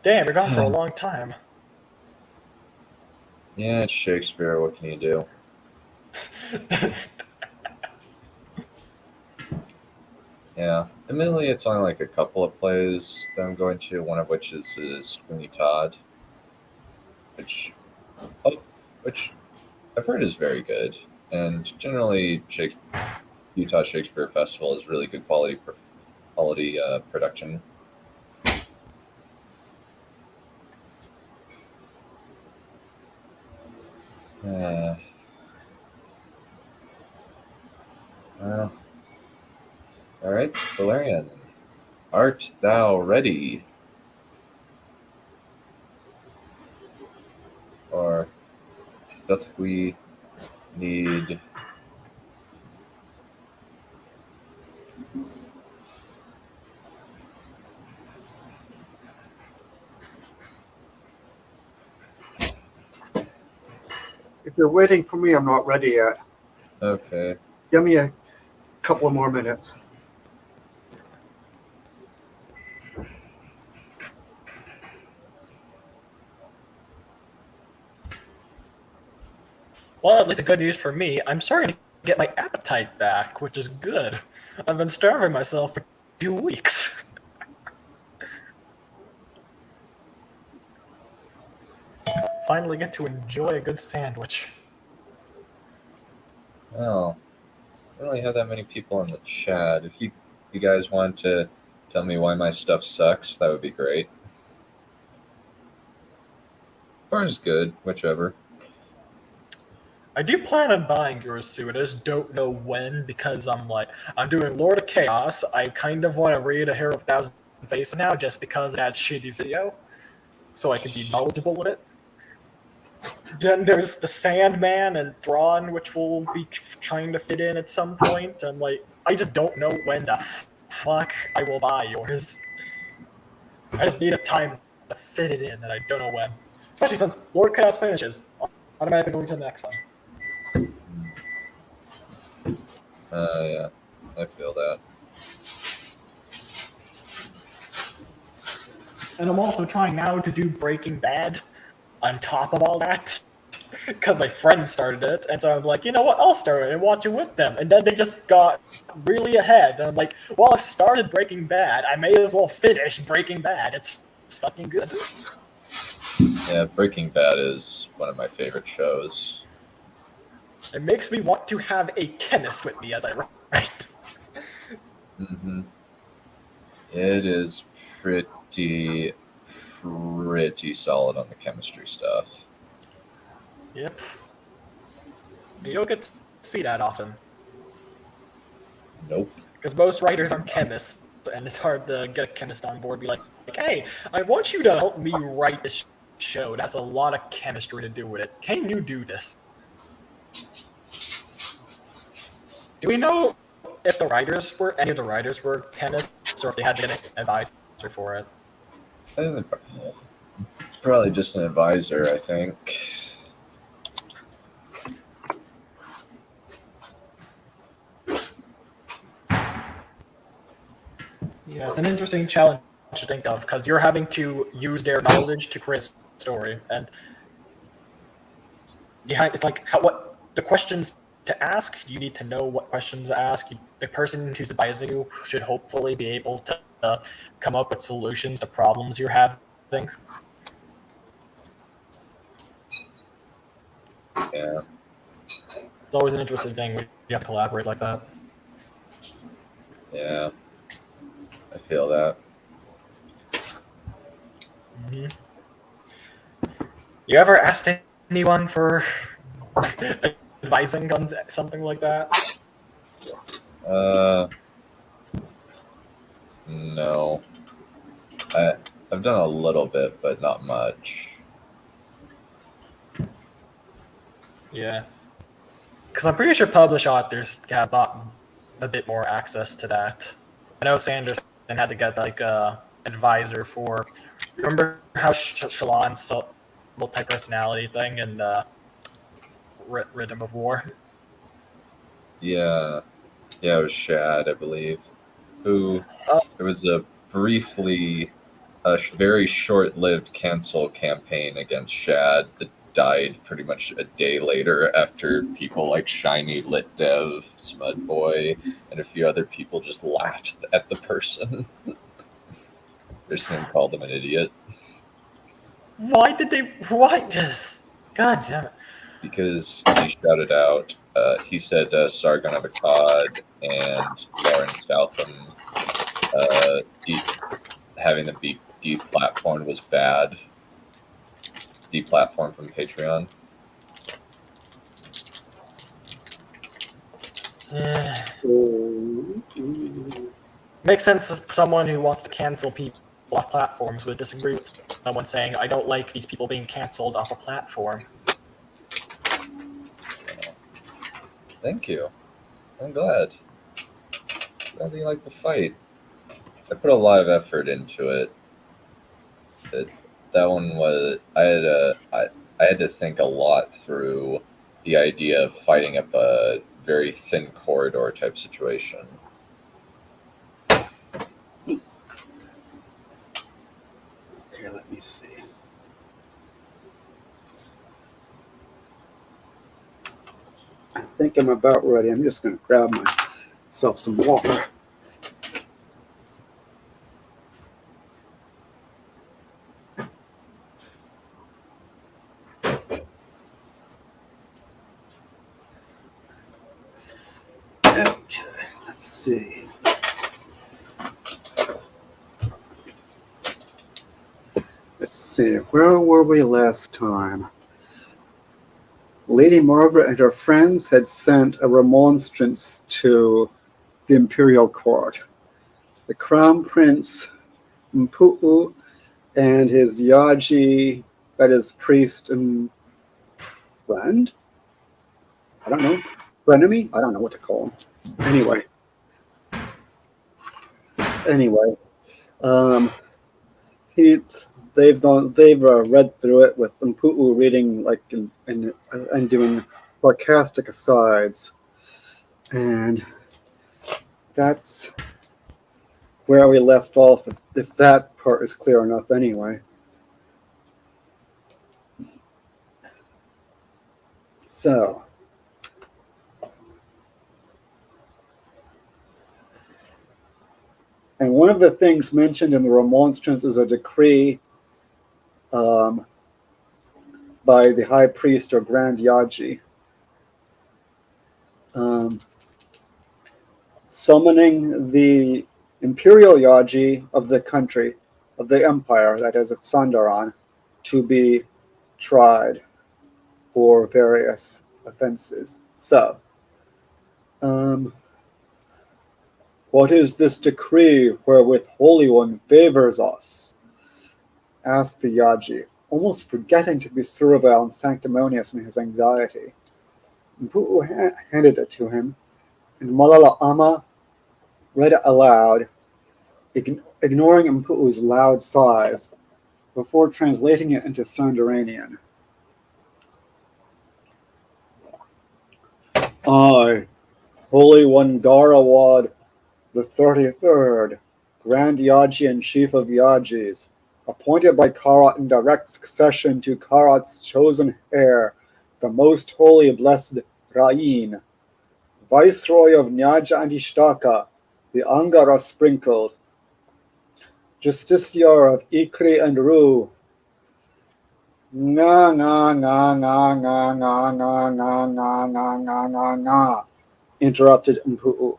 Damn, you're gone for a long time. Yeah, it's Shakespeare. What can you do? Yeah, admittedly, it's only like a couple of plays that I'm going to. One of which is Sweeney Todd, which I've heard is very good, and generally, Utah Shakespeare Festival is really good quality production. Well, All right, Valerian, art thou ready? Or doth we need... If you're waiting for me, I'm not ready yet. Okay. Give me a couple more minutes. Well, at least good news for me. I'm starting to get my appetite back, which is good. I've been starving myself for 2 weeks. Finally get to enjoy a good sandwich. Well, I don't really have that many people in the chat. If you guys want to tell me why my stuff sucks, that would be great. Or is good, whichever. I do plan on buying yours soon. I just don't know when because I'm doing Lord of Chaos. I kind of want to read A Hero of a Thousand Faces now just because of that shitty video, so I can be knowledgeable with it. Then there's the Sandman and Thrawn, which will be trying to fit in at some point. I'm I just don't know when the fuck I will buy yours. I just need a time to fit it in, and I don't know when. Especially since Lord Chaos finishes, automatically going to the next one. Yeah, I feel that. And I'm also trying now to do Breaking Bad on top of all that. Because my friend started it, and so I'm like, you know what, I'll start it and watch it with them. And then they just got really ahead. And I'm like, well, I've started Breaking Bad. I may as well finish Breaking Bad. It's fucking good. Yeah, Breaking Bad is one of my favorite shows. It makes me want to have a chemist with me as I write. Mm-hmm. It is pretty solid on the chemistry stuff. Yep. You don't get to see that often. Nope. Because most writers aren't chemists, and it's hard to get a chemist on board and be like, hey, I want you to help me write this show. That's a lot of chemistry to do with it. Can you do this? Do we know if any of the writers were chemists, or if they had to get an advisor for it? It's probably just an advisor, I think. Yeah, it's an interesting challenge to think of, because you're having to use their knowledge to create a story, and it's what the questions to ask. You need to know what questions to ask. The person who's advising you should hopefully be able to come up with solutions to problems you're having. Yeah. It's always an interesting thing when you have to collaborate like that. Yeah. I feel that. Mm-hmm. You ever asked anyone for advising on something like that? No. I've done a little bit, but not much. Yeah. Because I'm pretty sure published authors have gotten a bit more access to that. I know Sanderson had to get an advisor for. Remember how Shallan's multi-personality thing in Rhythm of War? Yeah. Yeah, it was Shad, I believe. Who there was a very short-lived cancel campaign against Shad that died pretty much a day later after people like Shiny, Lit Dev, Smud Boy, and a few other people just laughed at the person. Their team called him an idiot. Why just... God damn it. Because he shouted out, he said Sargon of Akkad and Lauren Southam having the deplatformed was bad. Deplatformed from Patreon. Makes sense as someone who wants to cancel people off platforms would disagree with someone saying, I don't like these people being canceled off a platform. Thank you. I'm glad. Glad you like the fight. I put a lot of effort into it. That one was I had to think a lot through the idea of fighting up a very thin corridor type situation. Okay, let me see. I think I'm about ready. I'm just going to grab myself some water. Okay, let's see. Let's see, where were we last time? Lady Margaret and her friends had sent a remonstrance to the imperial court. The crown prince Mpu'u and his Yaji, that is priest and friend? I don't know. Frenemy? I don't know what to call him. Anyway, they've read through it with Mpu'u reading and doing sarcastic asides, and that's where we left off. If that part is clear enough, anyway. So. And one of the things mentioned in the remonstrance is a decree by the high priest or grand Yaji summoning the imperial Yaji of the country, of the empire, that is of Sandaran, to be tried for various offenses. So, what is this decree wherewith Holy One favors us? Asked the Yaji, almost forgetting to be servile and sanctimonious in his anxiety. Mpu'u handed it to him, and Malala Ama read it aloud, ignoring Mpu'u's loud sighs, before translating it into Sandaranian. I, Holy One Garawad, the 33rd, Grand Yaji and Chief of Yajis, appointed by Karat in direct succession to Karat's chosen heir, the most holy blessed Ra'in, Viceroy of Nyaja and Ishtaka, the Angara sprinkled, Justiciar of Ikri and Ru, nga nga nga nga nga nga nga nga nga nga nga nga nga, interrupted Mpu'u.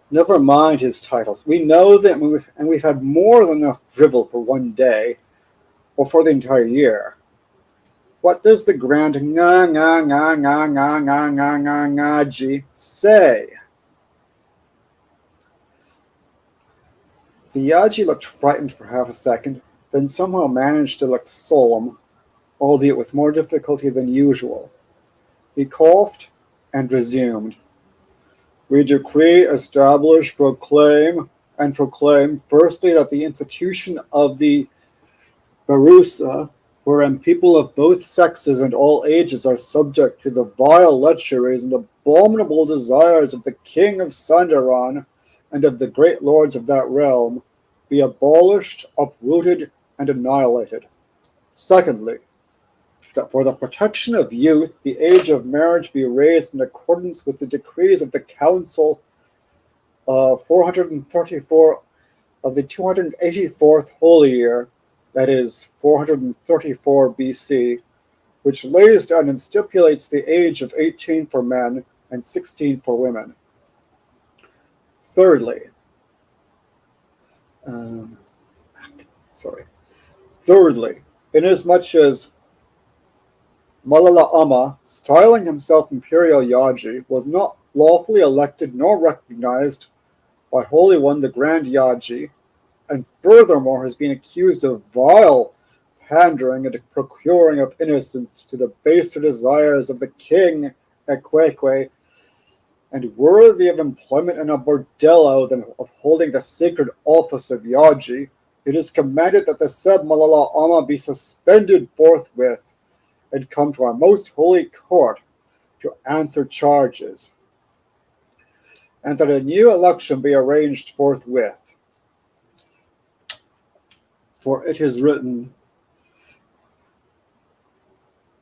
Never mind his titles. We know them, and we've had more than enough drivel for one day, or for the entire year. What does the grand nga nga nga nga nga nga nga nga nga ji say? The Yaji looked frightened for half a second, then somehow managed to look solemn, albeit with more difficulty than usual. He coughed and resumed. We decree, establish, proclaim, firstly, that the institution of the Barusa, wherein people of both sexes and all ages are subject to the vile lecheries and abominable desires of the king of Sandaran and of the great lords of that realm, be abolished, uprooted, and annihilated. Secondly, that for the protection of youth, the age of marriage be raised in accordance with the decrees of the Council 434 of the 284th Holy Year, that is 434 BC, which lays down and stipulates the age of 18 for men and 16 for women. Thirdly, inasmuch as Malala Ama, styling himself Imperial Yaji, was not lawfully elected nor recognized by Holy One the Grand Yaji, and furthermore has been accused of vile pandering and procuring of innocence to the baser desires of the king Equeque, and worthy of employment in a bordello than of holding the sacred office of Yaji, it is commanded that the said Malala Ama be suspended forthwith, and come to our most holy court to answer charges, and that a new election be arranged forthwith. For it is written,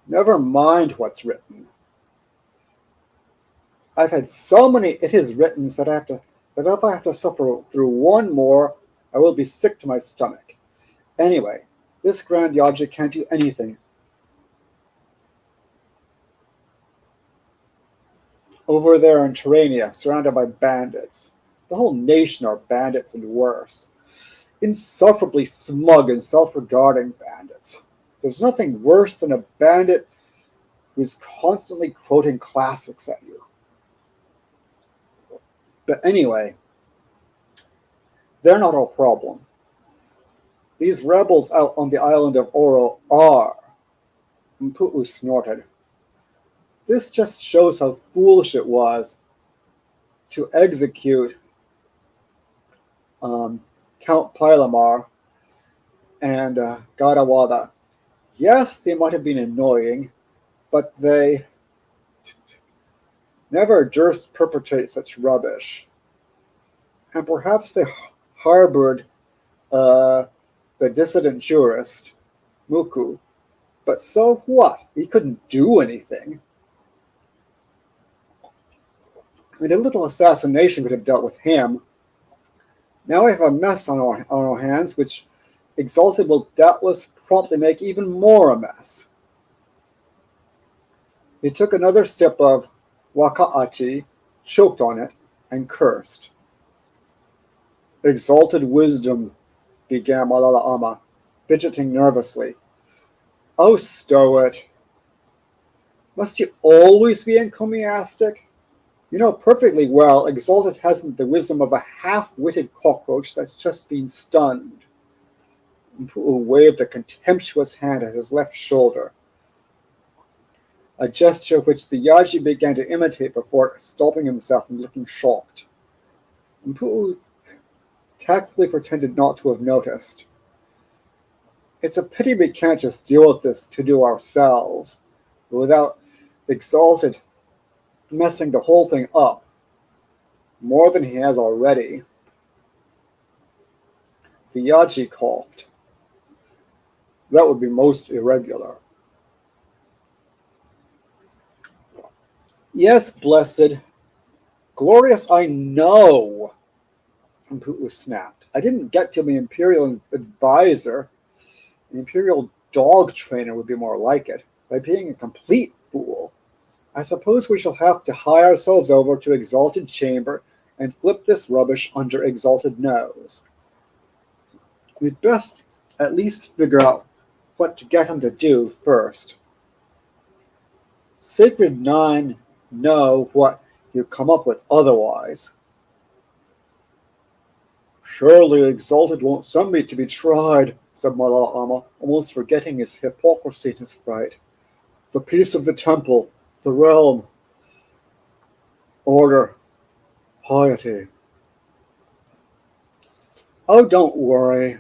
never mind what's written. I've had so many it is writtens that if I have to suffer through one more, I will be sick to my stomach. Anyway, this Grand Yaji can't do anything. Over there in Terrania, surrounded by bandits. The whole nation are bandits and worse. Insufferably smug and self-regarding bandits. There's nothing worse than a bandit who's constantly quoting classics at you. But anyway, they're not our problem. These rebels out on the island of Oro are. Mpu'u snorted. This just shows how foolish it was to execute Count Pilamar and Garawada. Yes, they might have been annoying, but they never durst perpetrate such rubbish. And perhaps they harbored the dissident jurist, Muku. But so what? He couldn't do anything. And a little assassination could have dealt with him. Now we have a mess on our hands, which Exalted will doubtless promptly make even more a mess. He took another sip of Waka'ati, choked on it, and cursed. Exalted wisdom, began Malala Ama, fidgeting nervously. Oh, stow it. Must you always be encomiastic? You know perfectly well Exalted hasn't the wisdom of a half-witted cockroach that's just been stunned. Mpu'u waved a contemptuous hand at his left shoulder, a gesture which the Yaji began to imitate before stopping himself and looking shocked. Mpu'u tactfully pretended not to have noticed. It's a pity we can't just deal with this to do ourselves, without Exalted messing the whole thing up, more than he has already. The Yaji coughed. That would be most irregular. Yes, blessed. Glorious, I know. Mpu'u snapped. I didn't get to be Imperial advisor. An Imperial dog trainer would be more like it, by being a complete fool. I suppose we shall have to hie ourselves over to Exalted Chamber and flip this rubbish under Exalted nose. We'd best at least figure out what to get him to do first. Sacred Nine know what you come up with otherwise. Surely Exalted won't send me to be tried, said Malala Ama, almost forgetting his hypocrisy in his fright. The peace of the temple, the realm, order, piety. Oh, don't worry,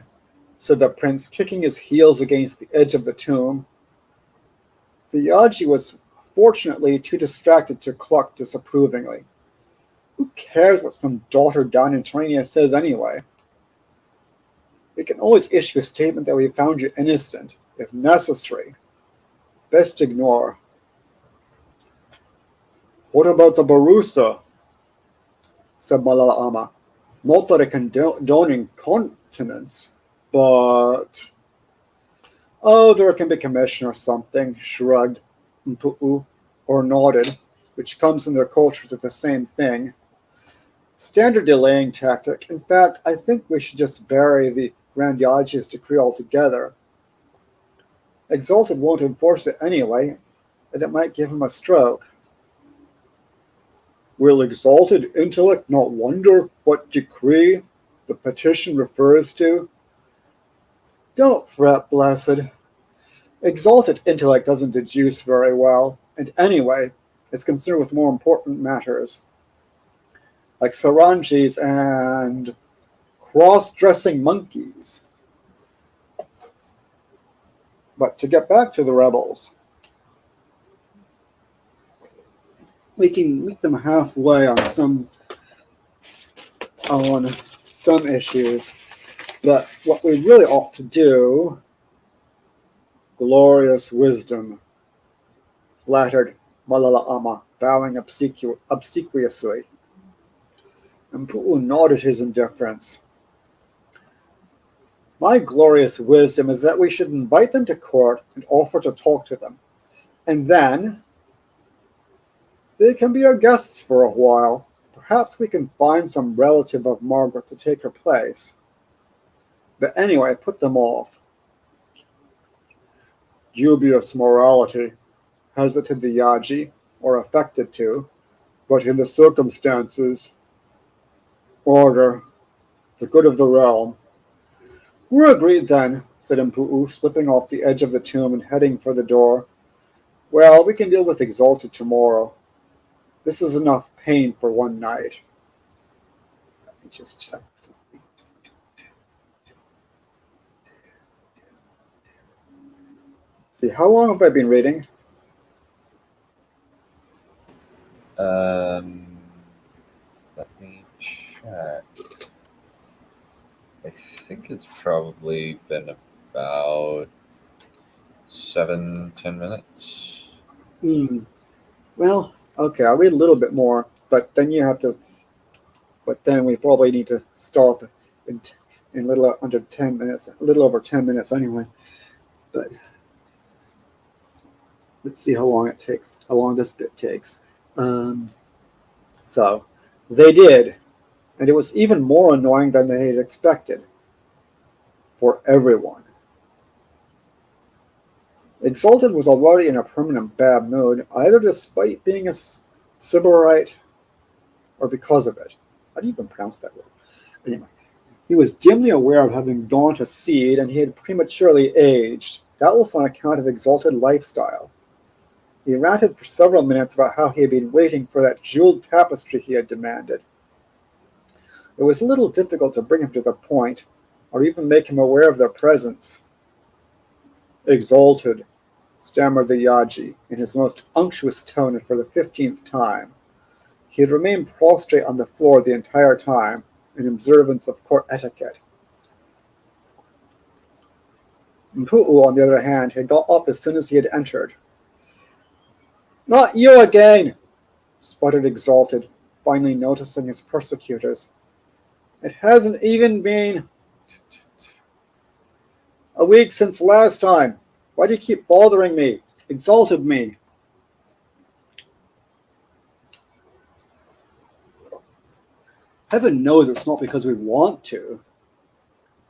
said the prince, kicking his heels against the edge of the tomb. The Yaji was fortunately too distracted to cluck disapprovingly. Who cares what some daughter down in Terrania says anyway? We can always issue a statement that we found you innocent, if necessary. Best ignore. What about the Barusa? Said Malala Ama. Not that I condoning continence, but... Oh, there can be commission or something, shrugged Mpu'u, or nodded, which comes in their culture to the same thing. Standard delaying tactic. In fact, I think we should just bury the Grand Yaji's decree altogether. Exalted won't enforce it anyway, and it might give him a stroke. Will exalted intellect not wonder what decree the petition refers to? Don't fret, blessed. Exalted intellect doesn't deduce very well, and anyway, is concerned with more important matters, like saranjis and cross-dressing monkeys. But to get back to the rebels, we can meet them halfway on some issues. But what we really ought to do, glorious wisdom, flattered Malala-ama, bowing obsequiously. And Pu'u nodded his indifference. My glorious wisdom is that we should invite them to court and offer to talk to them. And then they can be our guests for a while. Perhaps we can find some relative of Margaret to take her place. But anyway, put them off. Dubious morality, hesitated the Yaji, or affected to, but in the circumstances, order, the good of the realm. We're agreed then, said Mpu'u, slipping off the edge of the tomb and heading for the door. Well, we can deal with Exalted tomorrow. This is enough pain for one night. Let me just check something. See, how long have I been reading? Let me check. I think it's probably been about 7-10 minutes. Well, okay, I'll read a little bit more, but then we probably need to stop in a little under 10 minutes, a little over 10 minutes anyway. But let's see how long this bit takes. So they did, and it was even more annoying than they had expected for everyone. Exalted was already in a permanent bad mood, either despite being a Sybarite or because of it. How do you even pronounce that word? Anyway, he was dimly aware of having daunt a seed, and he had prematurely aged, doubtless on account of Exalted lifestyle. He ranted for several minutes about how he had been waiting for that jeweled tapestry he had demanded. It was a little difficult to bring him to the point, or even make him aware of their presence. Exalted, stammered the Yaji, in his most unctuous tone and for the 15th time. He had remained prostrate on the floor the entire time, in observance of court etiquette. Mpu'u, on the other hand, had got up as soon as he had entered. Not you again, sputtered Exalted, finally noticing his persecutors. It hasn't even been a week since last time. Why do you keep bothering me? Exalted me. Heaven knows it's not because we want to,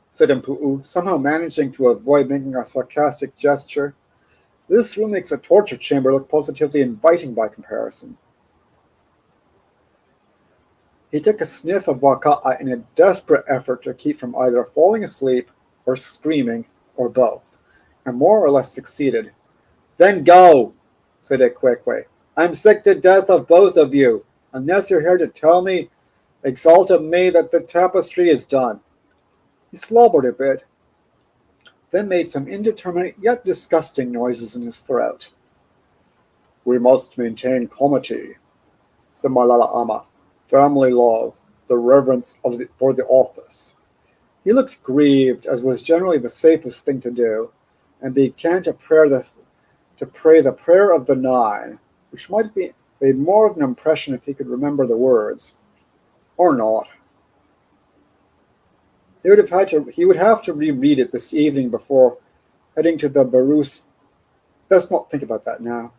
said Mpu'u, somehow managing to avoid making a sarcastic gesture. This room makes a torture chamber look positively inviting by comparison. He took a sniff of waka'a in a desperate effort to keep from either falling asleep or screaming or both, and more or less succeeded. Then go, said Ekwekwe. I'm sick to death of both of you, unless you're here to tell me, Exalted me, that the tapestry is done. He slobbered a bit, then made some indeterminate yet disgusting noises in his throat. We must maintain comity, said Malala-ama, family love, the reverence for the office. He looked grieved, as was generally the safest thing to do, and began to pray the prayer of the 9, which might have made more of an impression if he could remember the words, or not. He would have to reread it this evening before heading to the Barus. Best not think about that now.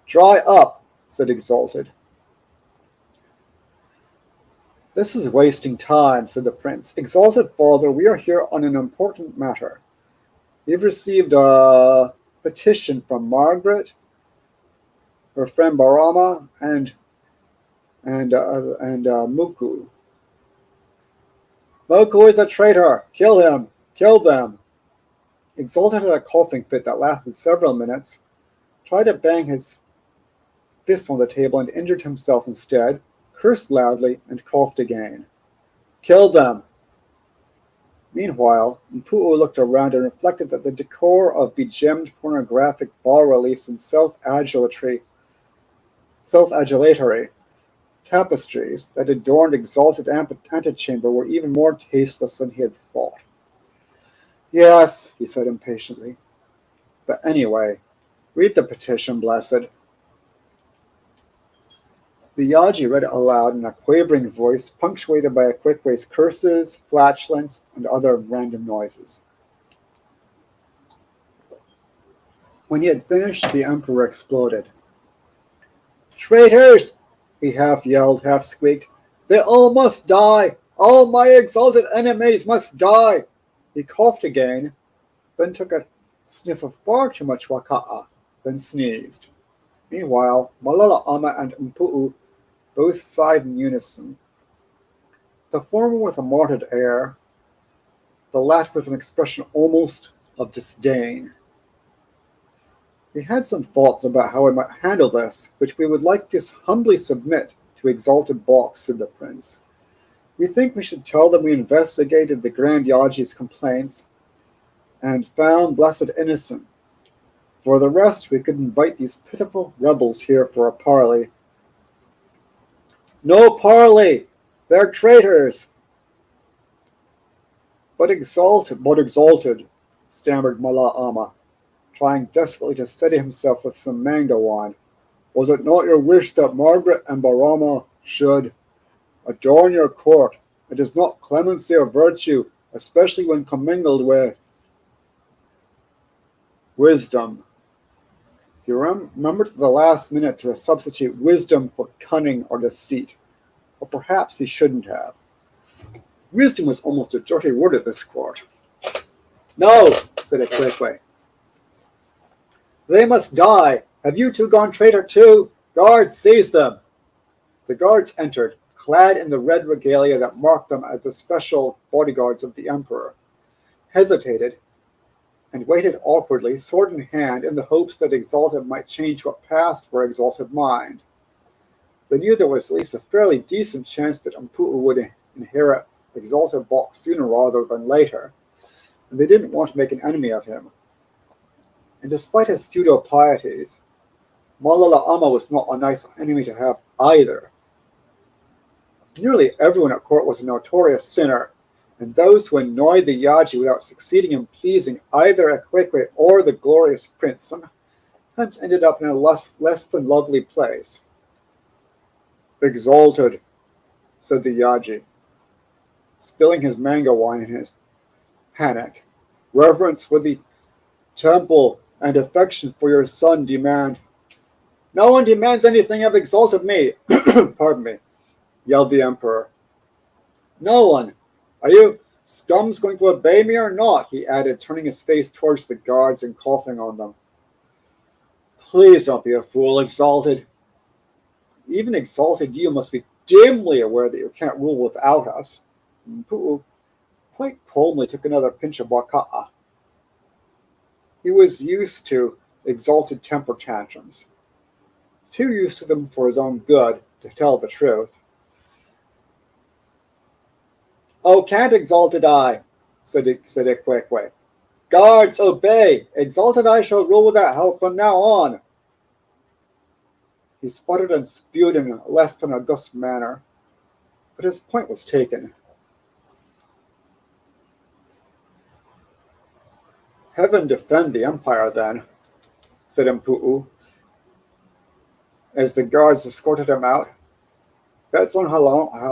Dry up, said Exalted. This is wasting time, said the prince. Exalted father, we are here on an important matter. We've received a petition from Margaret, her friend Barama, and and Muku. Muku is a traitor! Kill him! Kill them! Exalted had a coughing fit that lasted several minutes, tried to bang his fist on the table and injured himself instead, cursed loudly, and coughed again. Kill them! Meanwhile, Mpu'u looked around and reflected that the decor of begemmed pornographic bas-reliefs and self-adulatory tapestries that adorned Exalted antechamber were even more tasteless than he had thought. Yes, he said impatiently. But anyway, read the petition, blessed. The Yaji read it aloud in a quavering voice, punctuated by Akwikwe's curses, flatulence, and other random noises. When he had finished, the Emperor exploded. Traitors! He half yelled, half squeaked. They all must die! All my exalted enemies must die! He coughed again, then took a sniff of far too much waka'a, then sneezed. Meanwhile, Malala Ama and Mpu'u both sighed in unison. The former with a martyred air, the latter with an expression almost of disdain. We had some thoughts about how we might handle this, which we would like to humbly submit to Exalted Box, said the prince. We think we should tell them we investigated the Grand Yaji's complaints and found Blessed innocent. For the rest, we could invite these pitiful rebels here for a parley. No parley! They're traitors! But exalted, stammered Mala Ama, trying desperately to steady himself with some mango wine. Was it not your wish that Margaret and Barama should adorn your court? It is not clemency or virtue, especially when commingled with wisdom. He remembered at the last minute to substitute wisdom for cunning or deceit, or perhaps he shouldn't have. Wisdom was almost a dirty word at this court. No, said Akwikwe. They must die. Have you two gone traitor too? Guards, seize them. The guards entered, clad in the red regalia that marked them as the special bodyguards of the Emperor, hesitated, and waited awkwardly, sword in hand, in the hopes that Exalted might change what passed for Exalted mind. They knew there was at least a fairly decent chance that Mpu'u would inherit Exalted Box sooner rather than later, and they didn't want to make an enemy of him. And despite his pseudo-pieties, Malala Ama was not a nice enemy to have either. Nearly everyone at court was a notorious sinner, and those who annoyed the Yaji without succeeding in pleasing either Akwikwe or the glorious prince sometimes ended up in a less than lovely place. Exalted, said the Yaji, spilling his mango wine in his panic. Reverence for the temple and affection for your son demand. No one demands anything of Exalted me, pardon me, yelled the Emperor. No one. Are you scums going to obey me or not? He added, turning his face towards the guards and coughing on them. Please don't be a fool, Exalted. Even Exalted you must be dimly aware that you can't rule without us. Mpu'u quite calmly took another pinch of waka'a. He was used to Exalted temper tantrums. Too used to them for his own good, to tell the truth. Oh, can't Exalted I, said Akwikwe. Guards, obey! Exalted I shall rule without help from now on. He sputtered and spewed in a less than august manner, but his point was taken. Heaven defend the Empire, then, said Mpu'u, as the guards escorted him out. Bets on how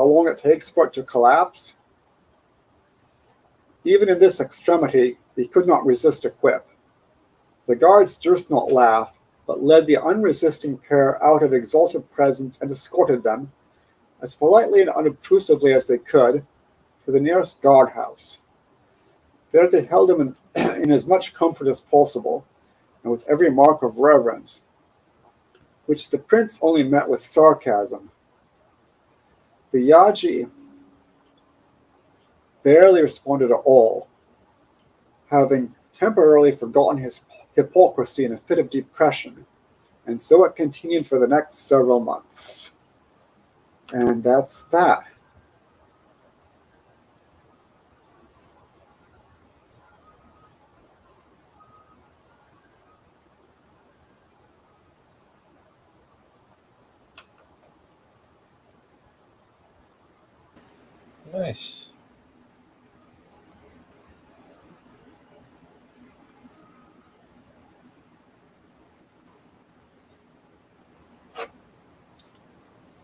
long it takes for it to collapse? Even in this extremity, he could not resist a quip. The guards durst not laugh, but led the unresisting pair out of Exalted presence and escorted them, as politely and unobtrusively as they could, to the nearest guardhouse. There they held him in as much comfort as possible, and with every mark of reverence, which the prince only met with sarcasm. The Yaji barely responded at all, having temporarily forgotten his hypocrisy in a fit of depression, and so it continued for the next several months. And that's that. Nice.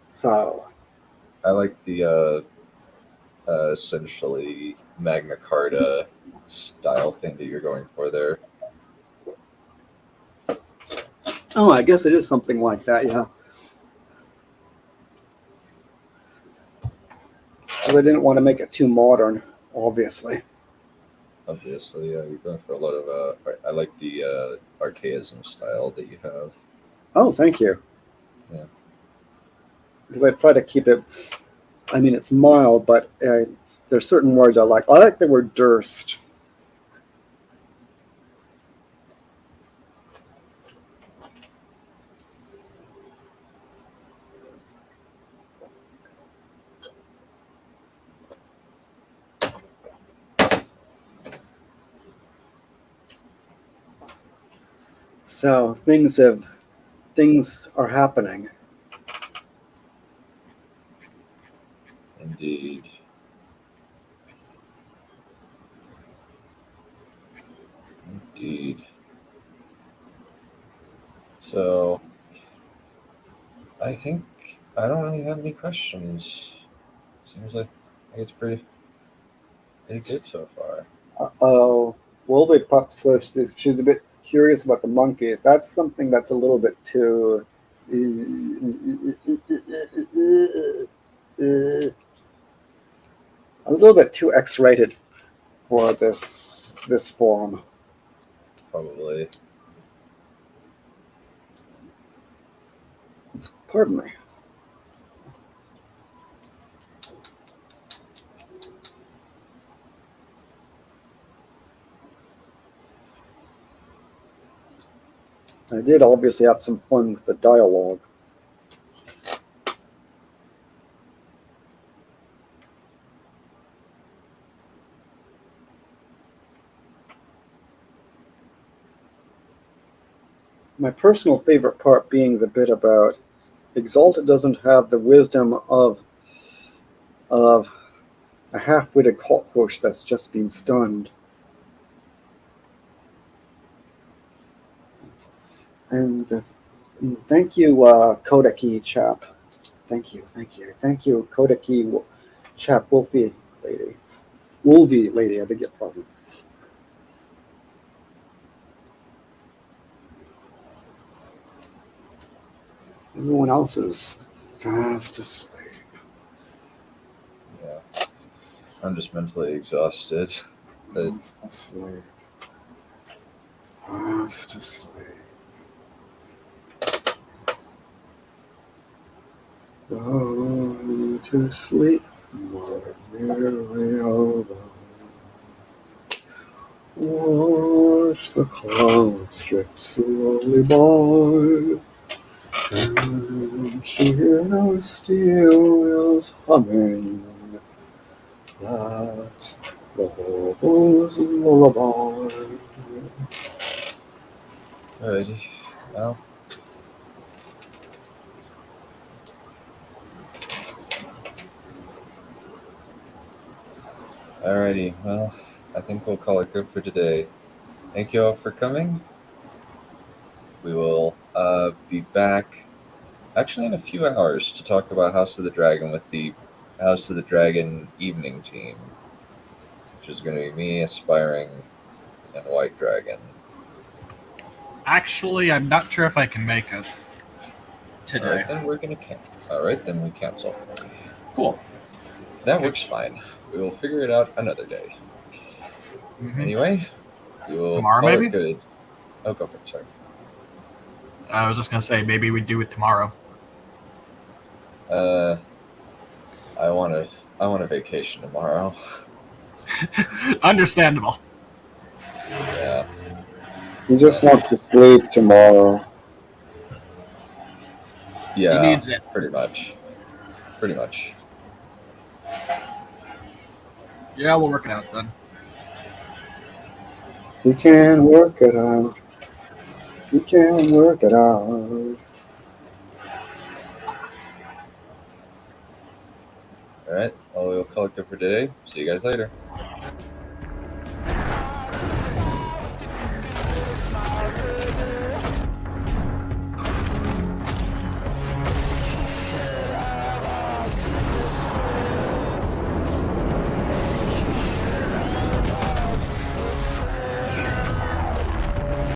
So, I like the essentially Magna Carta style thing that you're going for there. oh, I guess it is something like that, yeah. But I didn't want to make it too modern, obviously. Obviously, yeah, you're going for a lot of. I like the archaism style that you have. Oh, thank you. Yeah. Because I try to keep it, I mean, it's mild, but there's certain words I like. I like the word durst. So things are happening. Indeed. Indeed. So, I think I don't really have any questions. Seems like it's pretty good so far. Oh, Wolvie Pup says she's a bit curious about the monkeys. That's something that's a little bit too. A little bit too X-rated for this form. Probably. Pardon me. I did obviously have some fun with the dialogue. My personal favorite part being the bit about Exalted doesn't have the wisdom of a half-witted cockroach that's just been stunned. And thank you, Kodaki chap. Thank you, Kodaki chap, Wolfie lady. I beg your pardon. Everyone else is fast asleep. Yeah. I'm just mentally exhausted. But Fast asleep. Fast asleep. Go to sleep, my weary old. Watch the clouds drift slowly by, and hear those steel wheels humming. That's the hobos lullaby. alrighty. Well. Alrighty. Well, I think we'll call it good for today. Thank you all for coming. We will be back actually in a few hours to talk about House of the Dragon with the House of the Dragon evening team, which is going to be me, Aspiring, and White Dragon. Actually, I'm not sure if I can make it today. Alright, then we're going to cancel. Alright, then we cancel. Cool. That Okay. works fine. We will figure it out another day. Mhm. Anyway, we will Tomorrow, call maybe? it good. Oh, go for it, sorry. I was just gonna say maybe we do it tomorrow. I want a vacation tomorrow. Understandable. Yeah. He just wants to sleep tomorrow. Yeah. He needs it. Pretty much. Pretty much. Yeah, we'll work it out then. We can work it out. We can work it out. All right. Well, we'll call it good for today. See you guys later.